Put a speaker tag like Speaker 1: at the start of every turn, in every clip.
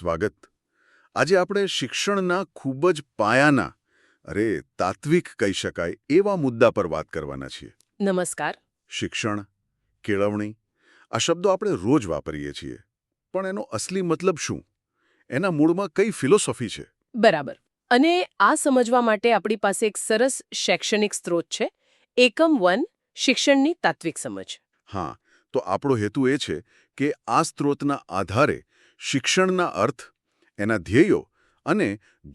Speaker 1: સ્વાગત. આજે આપણે શિક્ષણના ખૂબ જ પાયાના તાત્વિક કહી શકાય એવા મુદ્દા પર વાત કરવાના છીએ.
Speaker 2: નમસ્કાર.
Speaker 1: શિક્ષણ, કેળવણી આ શબ્દો આપણે રોજ વાપરીએ છીએ, પણ એનો અસલી મતલબ શું? એના મૂળમાં કઈ ફિલોસોફી છે?
Speaker 2: બરાબર. અને આ સમજવા માટે આપણી પાસે એક સરસ શૈક્ષણિક સ્ત્રોત છે, એકમ 1 શિક્ષણની તાત્વિક સમજ.
Speaker 1: હા, તો આપણો હેતુ એ છે કે આ સ્ત્રોતના આધારે શિક્ષણના અર્થ, એના ધ્યેયો અને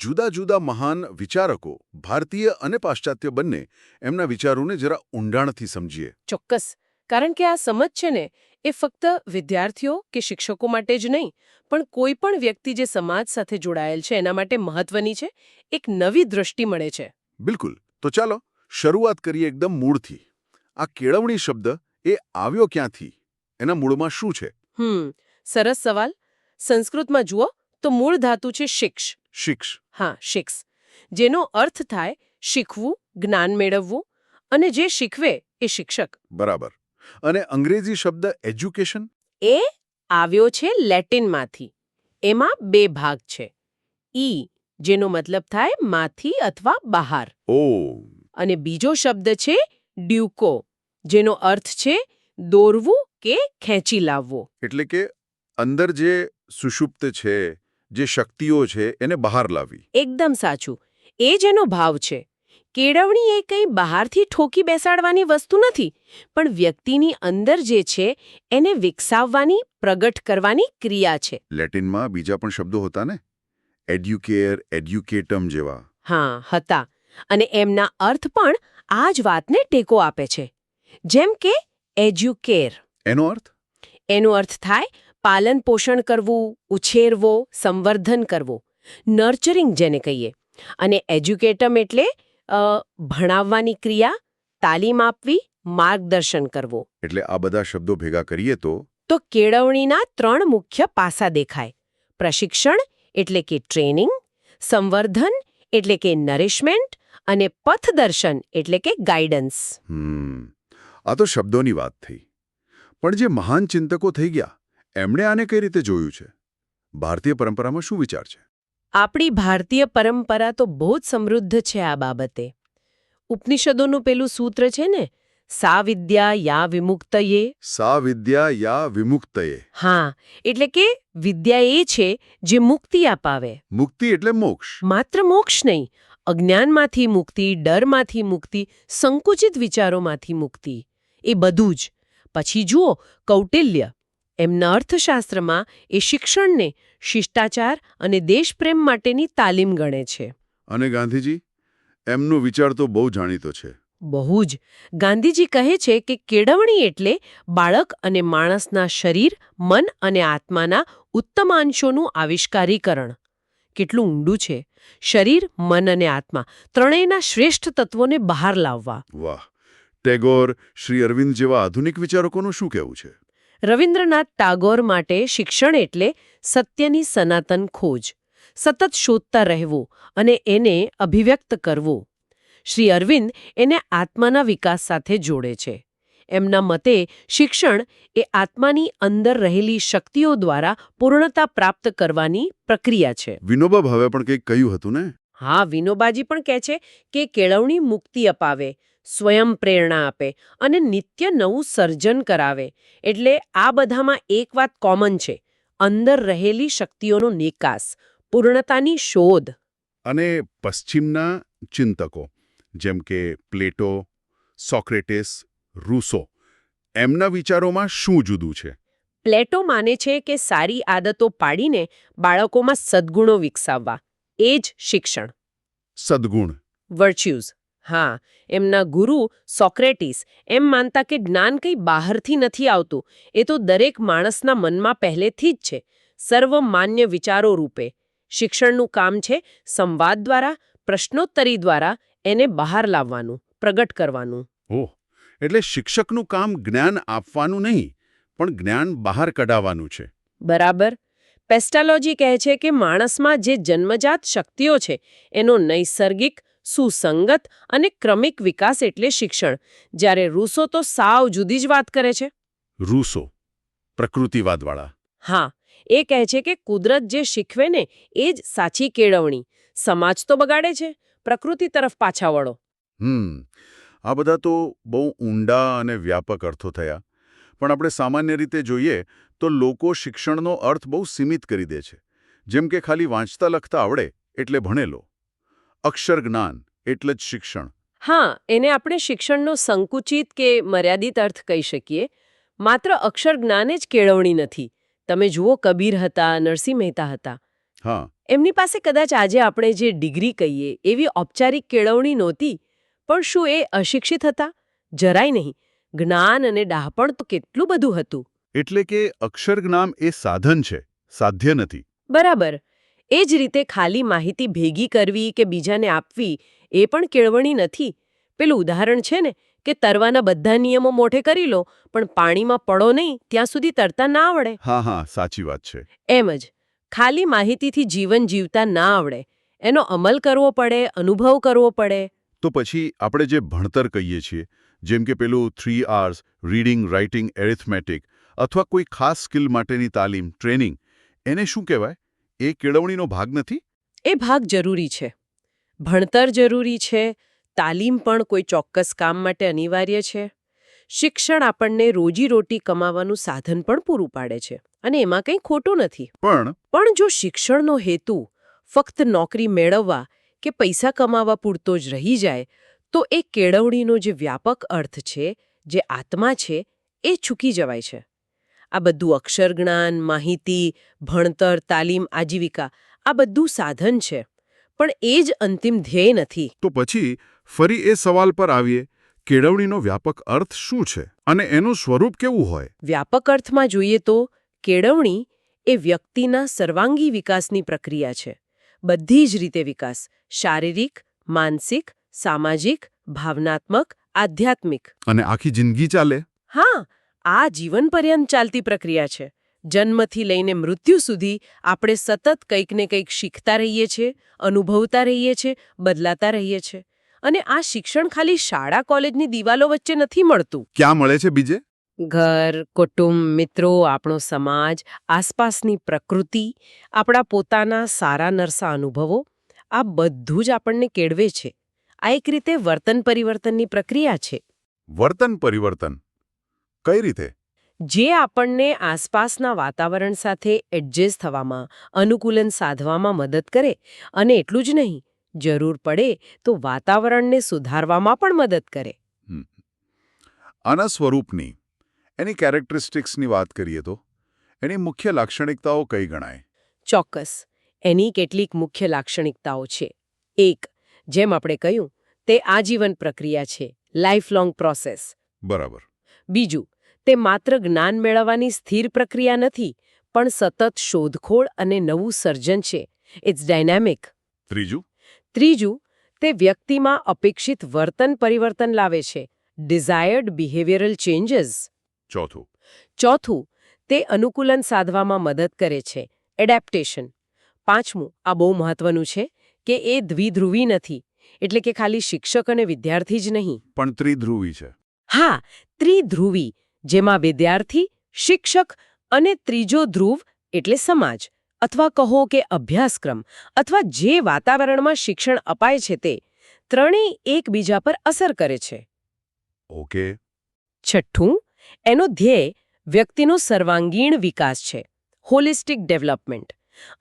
Speaker 1: જુદા જુદા મહાન વિચારકો, ભારતીય અને પાશ્ચાત્ય બંને, એમના વિચારોને જરા ઊંડાણથી સમજીએ.
Speaker 2: ચોક્કસ. કારણ કે આ સમજ છે ને, એ ફક્ત વિદ્યાર્થીઓ કે શિક્ષકો માટે જ નહીં, પણ કોઈ પણ વ્યક્તિ જે સમાજ સાથે જોડાયેલ છે એના માટે મહત્વની છે. એક નવી દૃષ્ટિ મળે છે.
Speaker 1: બિલકુલ. તો ચાલો શરૂઆત કરીએ એકદમ મૂળથી. આ કેળવણી શબ્દ એ આવ્યો ક્યાંથી? એના મૂળમાં શું છે?
Speaker 2: સરસ સવાલ. સંસ્કૃતમાં જુઓ તો મૂળ ધાતુ છે શિક્ષ.
Speaker 1: શિક્ષ.
Speaker 2: હા, શિક્ષ, જેનો અર્થ થાય શીખવું, જ્ઞાન મેળવવું, અને જે શીખવે એ શિક્ષક.
Speaker 1: બરાબર. અને અંગ્રેજી શબ્દ એજ્યુકેશન?
Speaker 2: એ આવ્યો છે લેટિનમાંથી. એમાં બે ભાગ છે. ઈ, જેનો મતલબ થાય માંથી અથવા બહાર.
Speaker 1: ઓ.
Speaker 2: અને બીજો શબ્દ છે ડ્યુકો, જેનો અર્થ છે દોરવું કે ખેંચી લાવવો.
Speaker 1: એટલે કે અંદર જે સુષુપ્ત છે, જે શક્તિઓ છે, એને બહાર લાવવી.
Speaker 2: એકદમ સાચું. એ જેનો ભાવ છે. કેળવણી એ કંઈ બહારથી ઠોકી બેસાડવાની વસ્તુ નથી, પણ વ્યક્તિની અંદર જે છે એને વિકસાવવાની, પ્રગટ કરવાની ક્રિયા છે.
Speaker 1: લેટિનમાં બીજા પણ શબ્દો હતા ને? એડ્યુકેર, એડ્યુકેટમ જેવા.
Speaker 2: હા, હતા. અને એમના અર્થ પણ આ જ વાતને ટેકો આપે છે. જેમ કે એજ્યુકેર.
Speaker 1: એનો અર્થ?
Speaker 2: એનો અર્થ થાય પાલન પોષણ કરવું, ઉછેરવો, સંવર્ધન કરવો, નર્ચરિંગ જેને કહીએ. અને એજ્યુકેટમ એટલે ભણાવવાની ક્રિયા, તાલીમ આપવી, માર્ગદર્શન કરવો.
Speaker 1: એટલે આ બધા શબ્દો ભેગા કરીએ તો
Speaker 2: કેળવણીના 3 મુખ્ય પાસા દેખાય. પ્રશિક્ષણ એટલે કે ટ્રેનિંગ, સંવર્ધન એટલે કે નરિશમેન્ટ, અને પથદર્શન એટલે કે ગાઈડન્સ.
Speaker 1: આ તો શબ્દોની વાત થઈ. પણ જે મહાન ચિંતકો થઈ ગયા, એમણે આને કઈ રીતે જોયું છે? ભારતીય પરંપરામાં શું વિચાર છે?
Speaker 2: આપણી ભારતીય પરંપરા તો બહુ જ સમૃદ્ધ છે આ બાબતે. ઉપનિષદોનું પેલું સૂત્ર છે ને, સા વિદ્યા યા વિમુક્તયે.
Speaker 1: સા વિદ્યા યા વિમુક્તયે.
Speaker 2: હા, એટલે કે વિદ્યા એ છે જે મુક્તિ અપાવે.
Speaker 1: મુક્તિ એટલે મોક્ષ.
Speaker 2: માત્ર મોક્ષ નહીં, અજ્ઞાનમાંથી મુક્તિ, ડરમાંથી મુક્તિ, સંકુચિત વિચારોમાંથી મુક્તિ, એ બધું જ. પછી જુઓ કૌટિલ્ય. એમના અર્થશાસ્ત્રમાં એ શિક્ષણને શિષ્ટાચાર અને દેશપ્રેમ માટેની તાલીમ ગણે છે.
Speaker 1: અને ગાંધીજી? એમનો વિચાર તો બહુ જાણીતો છે.
Speaker 2: બહુ જ. ગાંધીજી કહે છે કે કેળવણી એટલે બાળક અને માણસના શરીર, મન અને આત્માના ઉત્તમાંશોનું આવિષ્કારીકરણ. કેટલું ઊંડું છે! શરીર, મન અને આત્મા ત્રણેયના શ્રેષ્ઠ તત્વોને બહાર લાવવા.
Speaker 1: વાહ! ટેગોર, શ્રી અરવિંદ જેવા આધુનિક વિચારકોનું શું કહેવું છે?
Speaker 2: રવિન્દ્રનાથ ટાગોર માટે શિક્ષણ એટલે સત્યની સનાતન ખોજ, સતત શોધતા રહેવું અને એને અભિવ્યક્ત કરવું. શ્રી અરવિંદ એને આત્માના વિકાસ સાથે જોડે છે. એમના મતે શિક્ષણ એ આત્માની અંદર રહેલી શક્તિઓ દ્વારા પૂર્ણતા પ્રાપ્ત કરવાની પ્રક્રિયા છે.
Speaker 1: વિનોબા ભાવે પણ કંઈક કહ્યું હતું ને?
Speaker 2: હા, વિનોબાજી પણ કહે છે કે કેળવણી મુક્તિ અપાવે, સ્વયં પ્રેરણા આપે અને નિત્ય નવું સર્જન કરાવે. એટલે આ બધામાં એક વાત કોમન છે: અંદર રહેલી શક્તિઓનો નિકાસ, પૂર્ણતાની શોધ.
Speaker 1: અને પશ્ચિમના ચિંતકો જેમ કે પ્લેટો, સોક્રેટિસ, રૂસો, એમના વિચારોમાં શું જુદું છે?
Speaker 2: પ્લેટો માને છે કે સારી આદતો પાડીને બાળકોમાં સદ્ગુણો વિકસાવવા, એ જ શિક્ષણ.
Speaker 1: સદ્ગુણ,
Speaker 2: વર્ચ્યુઝ. હા, એમના ગુરુ સોક્રેટિસ એમ માનતા કે જ્ઞાન કંઈ બહારથી નથી આવતું, એ તો દરેક માણસના મનમાં પહેલેથી જ છે, સર્વમાન્ય વિચારો રૂપે. શિક્ષણનું કામ છે સંવાદ દ્વારા, પ્રશ્નોત્તરી દ્વારા એને બહાર લાવવાનું, પ્રગટ કરવાનું.
Speaker 1: ઓહ, એટલે શિક્ષકનું કામ જ્ઞાન આપવાનું નહીં, પણ જ્ઞાન બહાર કઢાવવાનું છે.
Speaker 2: બરાબર. પેસ્ટાલોજી કહે છે કે માણસમાં જે જન્મજાત શક્તિઓ છે એનો નૈસર્ગિક, સુસંગત અને ક્રમિક વિકાસ એટલે શિક્ષણ, જ્યારે રૂસો તો સાવ જુદી જ વાત કરે છે.
Speaker 1: રૂસો પ્રકૃતિવાદવાળા.
Speaker 2: હા, એ કહે છે કે કુદરત જે શીખવે ને એ જ સાચી કેળવણી. સમાજ તો બગાડે છે, પ્રકૃતિ તરફ પાછા વળો.
Speaker 1: આ બધા તો બહુ ઊંડા અને વ્યાપક અર્થો થયા. પણ આપણે સામાન્ય રીતે જોઈએ તો લોકો શિક્ષણનો અર્થ બહુ સીમિત કરી દે છે. જેમ કે ખાલી વાંચતા લખતા આવડે એટલે ભણેલો. અક્ષર જ્ઞાન એટલે જ શિક્ષણ.
Speaker 2: હા, એને આપણે શિક્ષણનો સંકુચિત કે મર્યાદિત અર્થ કહી શકીએ. માત્ર અક્ષર જ્ઞાન જ કેળવણી નથી. તમે જુઓ, કબીર હતા, નરસિંહ મહેતા હતા.
Speaker 1: હા,
Speaker 2: એમની પાસે કદાચ આજે આપણે જે ડિગ્રી કહીએ એવી ઔપચારિક કેળવણી નહોતી, પણ શું એ અશિક્ષિત હતા? જરાય નહીં. જ્ઞાન અને ડહાપણ તો કેટલું બધું હતું.
Speaker 1: એટલે કે અક્ષર જ્ઞાન એ સાધન છે, સાધ્ય નથી.
Speaker 2: બરાબર. એ જ રીતે ખાલી માહિતી ભેગી કરવી કે બીજાને આપવી એ પણ કેળવણી નથી. પેલું ઉદાહરણ છે ને કે તરવાના બધા નિયમો મોઢે કરી લો, પણ પાણીમાં પડો નહીં ત્યાં સુધી તરતા ના આવડે.
Speaker 1: હા, સાચી વાત છે.
Speaker 2: એમ જ ખાલી માહિતીથી જીવન જીવતા ના આવડે. એનો અમલ કરવો પડે, અનુભવ કરવો પડે.
Speaker 1: તો પછી આપણે જે ભણતર કહીએ છીએ, જેમ કે પેલું 3 Rs રીડિંગ, રાઇટિંગ, એરિથમેટિક અથવા કોઈ ખાસ સ્કિલ માટેની તાલીમ, ટ્રેનિંગ, એને શું કહેવાય? એ કેળવણીનો ભાગ નથી?
Speaker 2: એ ભાગ જરૂરી છે. ભણતર જરૂરી છે, તાલીમ પણ કોઈ ચોક્કસ કામ માટે અનિવાર્ય છે. શિક્ષણ આપણને રોજીરોટી કમાવાનું સાધન પણ પૂરું પાડે છે, અને એમાં કંઈ ખોટું નથી. પણ જો શિક્ષણનો હેતુ ફક્ત નોકરી મેળવવા કે પૈસા કમાવા પૂરતો જ રહી જાય, તો એ કેળવણીનો જે વ્યાપક અર્થ છે, જે આત્મા છે, એ ચૂકી જવાય છે. આ બધું અક્ષર જ્ઞાન, માહિતી, ભણતર, તાલીમ, આજીવિકા આ બધું સાધન છે, પણ એ જ અંતિમ ધ્યેય નથી.
Speaker 1: તો પછી ફરી એ સવાલ પર આવીએ, કેળવણીનો વ્યાપક અર્થ શું છે અને એનું સ્વરૂપ કેવું હોય?
Speaker 2: વ્યાપક અર્થમાં જોઈએ તો કેળવણી એ વ્યક્તિના સર્વાંગી વિકાસની પ્રક્રિયા છે. બધી જ રીતે વિકાસ: શારીરિક, માનસિક, સામાજિક, ભાવનાત્મક, આધ્યાત્મિક.
Speaker 1: અને આખી જિંદગી ચાલે?
Speaker 2: હા, આ જીવન પર્યંત ચાલતી પ્રક્રિયા છે. જન્મથી લઈને મૃત્યુ સુધી આપણે સતત કંઈક ને કંઈક શીખતા રહીએ છીએ, અનુભવતા રહીએ છીએ, બદલાતા રહીએ છીએ. અને આ શિક્ષણ ખાલી શાળા કોલેજની દિવાલો વચ્ચે નથી મળતું.
Speaker 1: ક્યાં મળે છે બીજે?
Speaker 2: ઘર, કુટુંબ, મિત્રો, આપણો સમાજ, આસપાસની પ્રકૃતિ, આપણા પોતાના સારા નરસા અનુભવો, આ બધું જ આપણને કેળવે છે. આ એક રીતે વર્તન પરિવર્તનની પ્રક્રિયા છે.
Speaker 1: વર્તન પરિવર્તન કઈ રીતે?
Speaker 2: જે આપણને આસપાસના વાતાવરણ સાથે એડજસ્ટ થવામાં, અનુકૂલન સાધવામાં મદદ કરે, અને એટલું જ નહીં, જરૂર પડે તો વાતાવરણને સુધારવામાં પણ મદદ કરે.
Speaker 1: આના સ્વરૂપની, એની કેરેક્ટરિસ્ટિક્સની વાત કરીએ તો એની મુખ્ય લાક્ષણિકતાઓ કઈ ગણાય?
Speaker 2: ચોક્કસ, એની કેટલીક મુખ્ય લાક્ષણિકતાઓ છે. 1. જેમ આપણે કહ્યું, તે આજીવન પ્રક્રિયા છે, લાઇફલોંગ પ્રોસેસ.
Speaker 1: બરાબર.
Speaker 2: 2. તે માત્ર જ્ઞાન મેળવવાની સ્થિર પ્રક્રિયા નથી, પણ સતત શોધખોળ અને નવું સર્જન છે. It's dynamic. 3. તે વ્યક્તિમાં અપેક્ષિત વર્તન પરિવર્તન લાવે છે, ડિઝાયર્ડ બિહેવિયરલ ચેન્જીસ. 4. તે અનુકૂલન સાધવામાં મદદ કરે છે, એડેપ્ટેશન. 5. આ બહુ મહત્વનું છે કે એ દ્વિધ્રુવી નથી, એટલે કે ખાલી શિક્ષક અને વિદ્યાર્થી જ નહીં,
Speaker 1: પણ ત્રિધ્રુવી છે.
Speaker 2: હા, ત્રિધ્રુવી, જેમાં વિદ્યાર્થી, શિક્ષક અને ત્રીજો ધ્રુવ એટલે સમાજ, અથવા કહો કે અભ્યાસક્રમ, અથવા જે વાતાવરણમાં શિક્ષણ અપાય છે તે ત્રણેય એકબીજા પર અસર કરે છે.
Speaker 1: ઓકે.
Speaker 2: 6. એનો ધ્યેય વ્યક્તિનો સર્વાંગીણ વિકાસ છે, હોલિસ્ટિક ડેવલપમેન્ટ.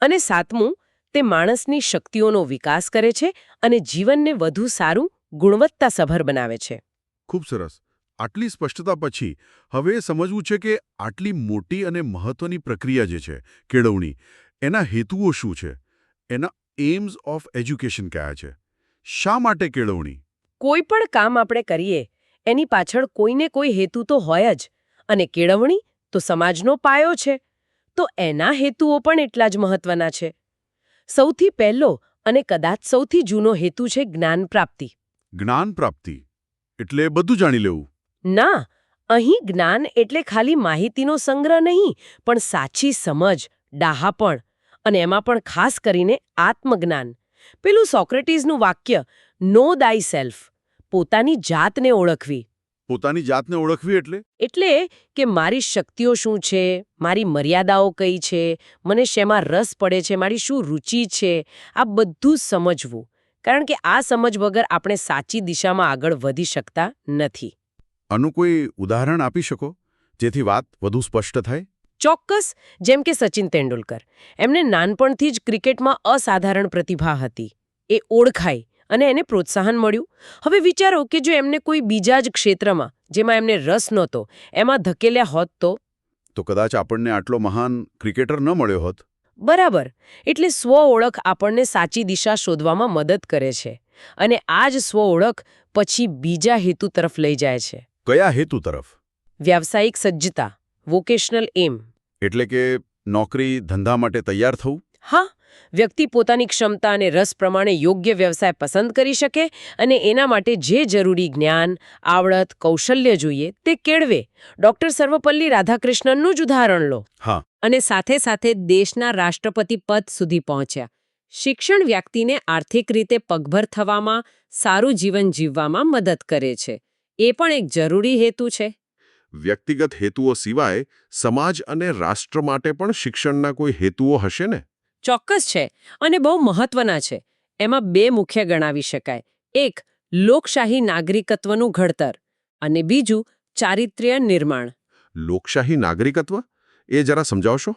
Speaker 2: અને 7. તે માણસની શક્તિઓનો વિકાસ કરે છે અને જીવનને વધુ સારું, ગુણવત્તાસભર બનાવે છે.
Speaker 1: ખૂબ સરસ. આટલી સ્પષ્ટતા પછી હવે સમજવું છે કે આટલી મોટી અને મહત્વની પ્રક્રિયા જે છે કેળવણી, એના હેતુઓ શું છે? એના એમ્સ ઓફ એજ્યુકેશન કયા છે? શા માટે કેળવણી?
Speaker 2: કોઈ પણ કામ આપણે કરીએ એની પાછળ કોઈને કોઈ હેતુ તો હોય જ, અને કેળવણી તો સમાજનો પાયો છે, તો એના હેતુઓ પણ એટલા જ મહત્વના છે. સૌથી પહેલો અને કદાચ સૌથી જૂનો હેતુ છે જ્ઞાન પ્રાપ્તિ.
Speaker 1: જ્ઞાન પ્રાપ્તિ એટલે બધું જાણી લેવું?
Speaker 2: ના, અહીં જ્ઞાન એટલે ખાલી માહિતીનો સંગ્રહ નહીં, પણ સાચી સમજ, ડાહાપણ, અને એમાં પણ ખાસ કરીને આત્મજ્ઞાન. પેલું સોક્રેટીસનું વાક્ય, નો દાય સેલ્ફ, પોતાની જાતને ઓળખવી.
Speaker 1: પોતાની જાતને ઓળખવી
Speaker 2: એટલે કે મારી શક્તિઓ શું છે, મારી મર્યાદાઓ કઈ છે, મને શેમાં રસ પડે છે, મારી શું રુચિ છે, આ બધું સમજવું. કારણ કે આ સમજ વગર આપણે સાચી દિશામાં આગળ વધી શકતા નથી.
Speaker 1: આનું કોઈ ઉદાહરણ આપી શકો જેથી વાત વધુ સ્પષ્ટ થાય?
Speaker 2: ચોક્કસ. જેમ કે સચિન તેંડુલકર. એમને નાનપણથી જ ક્રિકેટમાં અસાધારણ પ્રતિભા હતી. એ ઓળખાઈ અને એને પ્રોત્સાહન મળ્યું. હવે વિચારો કે જો એમને કોઈ બીજા જ ક્ષેત્રમાં, જેમાં એમને રસ નહોતો, એમાં ધકેલ્યા હોત
Speaker 1: તો કદાચ આપણને આટલો મહાન ક્રિકેટર ન મળ્યો હોત.
Speaker 2: બરાબર. એટલે સ્વ-ઓળખ આપણને સાચી દિશા શોધવામાં મદદ કરે છે. અને આ જ સ્વ-ઓળખ પછી બીજા હેતુ તરફ લઈ જાય છે.
Speaker 1: કયા હેતુ તરફ?
Speaker 2: વ્યાવસાયિક સજ્જતા, વોકેશનલ એમ.
Speaker 1: એટલે કે નોકરી ધંધા માટે તૈયાર થવું?
Speaker 2: હા, વ્યક્તિ પોતાની ક્ષમતા અને રસ પ્રમાણે યોગ્ય વ્યવસાય પસંદ કરી શકે અને એના માટે જે જરૂરી જ્ઞાન, આવડત, કૌશલ્ય જોઈએ તે કેળવે. ડોક્ટર સર્વપલ્લી રાધાકૃષ્ણનનું જ ઉદાહરણ લો.
Speaker 1: હા.
Speaker 2: અને સાથે સાથે દેશના રાષ્ટ્રપતિ પદ સુધી પહોંચ્યા. શિક્ષણ વ્યક્તિને આર્થિક રીતે પગભર થવામાં, સારું જીવન જીવવામાં મદદ કરે છે. એ પણ એક જરૂરી હેતુ છે.
Speaker 1: વ્યક્તિગત હેતુઓ સિવાય સમાજ અને રાષ્ટ્ર માટે પણ શિક્ષણના કોઈ હેતુઓ હશે ને?
Speaker 2: ચોક્કસ છે અને બહુ મહત્વના છે. એમાં બે મુખ્ય ગણાવી શકાય. એક, લોકશાહી નાગરિકત્વનું ઘડતર અને બીજું, ચારિત્ર્ય નિર્માણ.
Speaker 1: લોકશાહી નાગરિકત્વ? એ જરા સમજાવશો?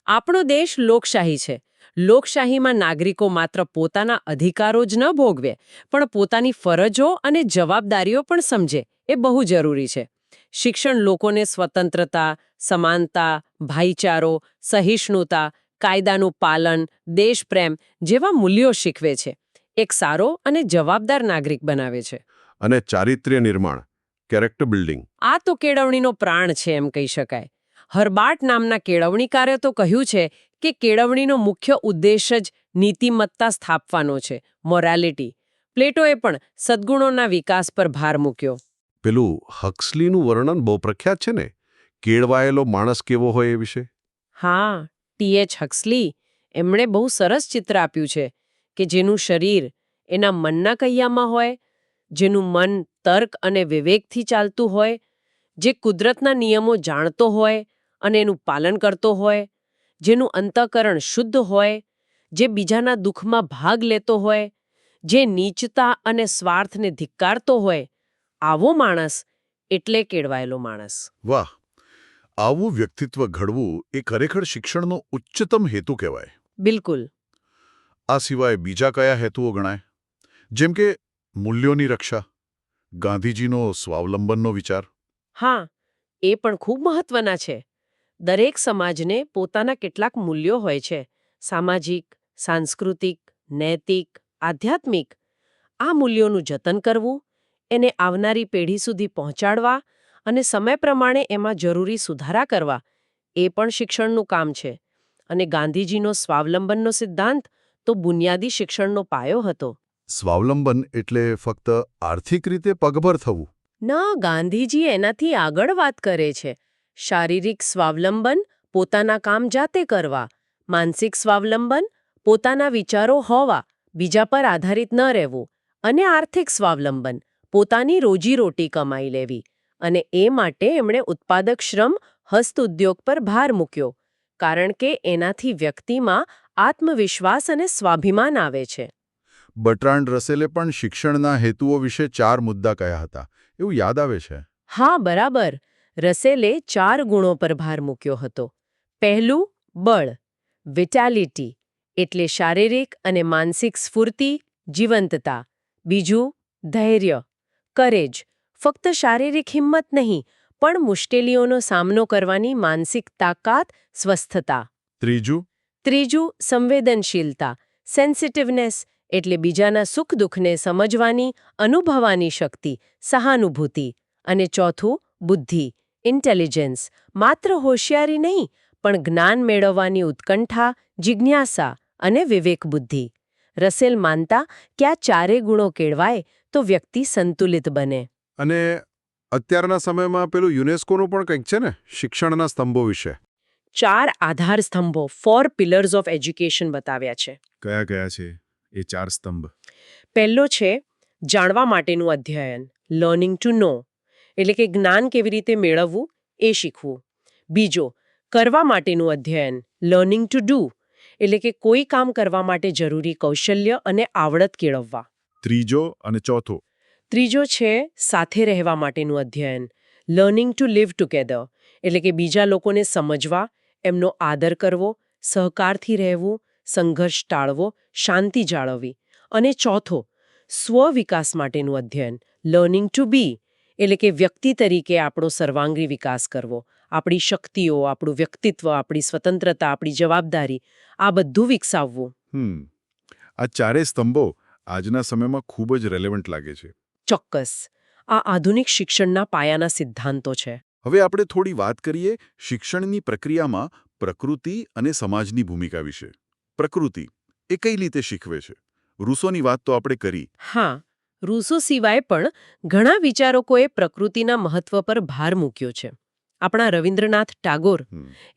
Speaker 2: આપણો દેશ લોકશાહી છે. લોકશાહીમાં નાગરિકો માત્ર પોતાના અધિકારો જ ન ભોગવે, પણ પોતાની ફરજો અને જવાબદારીઓ પણ સમજે. એ બહુ જરૂરી છે. શિક્ષણ લોકોને સ્વતંત્રતા, સમાનતા, ભાઈચારો, સહિષ્ણુતા, કાયદાનું પાલન, દેશપ્રેમ જેવા મૂલ્યો શીખવે છે. એક સારો અને જવાબદાર નાગરિક બનાવે છે.
Speaker 1: અને ચારિત્ર્ય નિર્માણ, કેરેક્ટર બિલ્ડિંગ?
Speaker 2: આ તો કેળવણીનો પ્રાણ છે એમ કહી શકાય. હર્બાર્ટ નામના કેળવણીકારે તો કહ્યું છે કે કેળવણીનો મુખ્ય ઉદ્દેશ જ નીતિમત્તા સ્થાપવાનો છે, મોરાલિટી. પ્લેટોએ પણ સદ્ગુણોના વિકાસ પર ભાર મૂક્યો.
Speaker 1: પેલું હક્સલીનું વર્ણન બહુ પ્રખ્યાત છે ને, કેળવાયેલો માણસ કેવો હોય એ વિશે?
Speaker 2: હા, ટી.એચ. હક્સલી. એમણે બહુ સરસ ચિત્ર આપ્યું છે કે જેનું શરીર એના મનના કૈયામાં હોય, જેનું મન તર્ક અને વિવેકથી ચાલતું હોય, જે કુદરતના નિયમો જાણતો હોય અને એનું પાલન કરતો હોય, જેનું અંતઃકરણ શુદ્ધ હોય, જે બીજાના દુઃખમાં ભાગ લેતો હોય, જે નીચતા અને સ્વાર્થને ધિક્કારતો હોય, આવો માણસ એટલે કેળવાયેલો માણસ.
Speaker 1: વાહ! આવું વ્યક્તિત્વ ઘડવું એ ખરેખર શિક્ષણનો ઉચ્ચતમ હેતુ કહેવાય.
Speaker 2: બિલકુલ.
Speaker 1: આ સિવાય બીજા કયા હેતુઓ ગણાય? જેમ કે મૂલ્યોની રક્ષા, ગાંધીજીનો સ્વાવલંબનનો વિચાર.
Speaker 2: હા, એ પણ ખૂબ મહત્વના છે. દરેક સમાજને પોતાના કેટલાક મૂલ્યો હોય છે. સામાજિક, સાંસ્કૃતિક, નૈતિક, આધ્યાત્મિક. આ મૂલ્યોનું જતન કરવું, એને આવનારી પેઢી સુધી પહોંચાડવા અને સમય પ્રમાણે એમાં જરૂરી સુધારા કરવા, એ પણ શિક્ષણનું કામ છે. અને ગાંધીજીનો સ્વાવલંબનનો સિદ્ધાંત તો બુનિયાદી શિક્ષણનો પાયો હતો.
Speaker 1: સ્વાવલંબન એટલે ફક્ત આર્થિક રીતે પગભર થવું?
Speaker 2: ના, ગાંધીજી એનાથી આગળ વાત કરે છે. શારીરિક સ્વાવલંબન, પોતાના કામ જાતે કરવા. માનસિક સ્વાવલંબન, પોતાના વિચારો હોવા, બીજા પર આધારિત ન રહેવું. અને આર્થિક સ્વાવલંબન, પોતાની રોજીરોટી કમાઈ લેવી. અને એ માટે એમણે ઉત્પાદક શ્રમ, હસ્તઉદ્યોગ પર ભાર મૂક્યો. કારણ કે એનાથી વ્યક્તિમાં આત્મવિશ્વાસ અને સ્વાભિમાન આવે છે.
Speaker 1: બર્ટ્રાન્ડ રસેલે પણ શિક્ષણના હેતુઓ વિશે 4 મુદ્દા કયા હતા એવું યાદ આવે છે.
Speaker 2: હા, બરાબર. રસેલે 4 ગુણો પર ભાર મૂક્યો હતો. પહેલું, બળ, વિટાલિટી, એટલે શારીરિક અને માનસિક સ્ફૂર્તિ, જીવંતતા. બીજું, ધૈર્ય, કરેજ, ફક્ત શારીરિક હિંમત નહીં, પણ મુશ્કેલીઓનો સામનો કરવાની માનસિક તાકાત, સ્વસ્થતા. ત્રીજું, સંવેદનશીલતા, સેન્સિટિવનેસ, એટલે બીજાના સુખ દુઃખને સમજવાની, અનુભવવાની શક્તિ, સહાનુભૂતિ. અને ચોથું, બુદ્ધિ, ઇન્ટેલિજન્સ, માત્ર હોશિયારી નહીં, પણ જ્ઞાન મેળવવાની ઉત્કંઠા, જિજ્ઞાસા અને વિવેક બુદ્ધિ. રસેલ માનતા કે આ 4 ગુણો કેળવાય તો વ્યક્તિ સંતુલિત બને.
Speaker 1: અને અત્યારના સમયમાં પેલું યુનેસ્કોનું પણ કંઈક છે ને શિક્ષણના સ્તંભો વિશે?
Speaker 2: 4 આધાર સ્તંભો, 4 પિલર્સ ઓફ એજ્યુકેશન બતાવ્યા છે.
Speaker 1: કયા કયા છે એ 4 સ્તંભ?
Speaker 2: પહેલો છે જાણવા માટેનું અધ્યયન, લર્નિંગ ટુ નો. એટલે કે જ્ઞાન કેવી રીતે મેળવવું એ શીખવું. બીજો, કરવા માટેનું અધ્યયન, લર્નિંગ ટુ ડુ, એટલે કે કોઈ કામ કરવા માટે જરૂરી કૌશલ્ય અને આવડત કેળવવા.
Speaker 1: ત્રીજો અને ચોથો.
Speaker 2: ત્રીજો છે સાથે રહેવા માટેનું અધ્યયન, લર્નિંગ ટુ લીવ ટુગેધર, એટલે કે બીજા લોકોને સમજવા, એમનો આદર કરવો, સહકારથી રહેવું, સંઘર્ષ ટાળવો, શાંતિ જાળવવી. અને ચોથો, સ્વ-વિકાસ માટેનું અધ્યયન, લર્નિંગ ટુ બી, એટલે કે વ્યક્તિ તરીકે આપણો સર્વાંગી વિકાસ કરવો, આપણી શક્તિઓ, આપણું વ્યક્તિત્વ, આપણી સ્વતંત્રતા, આપણી જવાબદારી, આ બધું વિકસાવવું.
Speaker 1: આ ચારેય સ્તંભો આજના સમયમાં ખૂબ જ રેલેવન્ટ લાગે છે.
Speaker 2: ચોક્કસ, આ આધુનિક શિક્ષણના પાયાના સિદ્ધાંતો છે.
Speaker 1: હવે આપણે થોડી વાત કરીએ શિક્ષણની પ્રક્રિયામાં પ્રકૃતિ અને સમાજની ભૂમિકા વિશે. પ્રકૃતિ એ કઈ રીતે શીખવે છે? રૂસોની વાત તો આપણે કરી.
Speaker 2: હા, રૂસો સિવાય પણ ઘણા વિચારકોએ પ્રકૃતિના મહત્વ પર ભાર મૂક્યો છે. આપણા રવિન્દ્રનાથ ટાગોર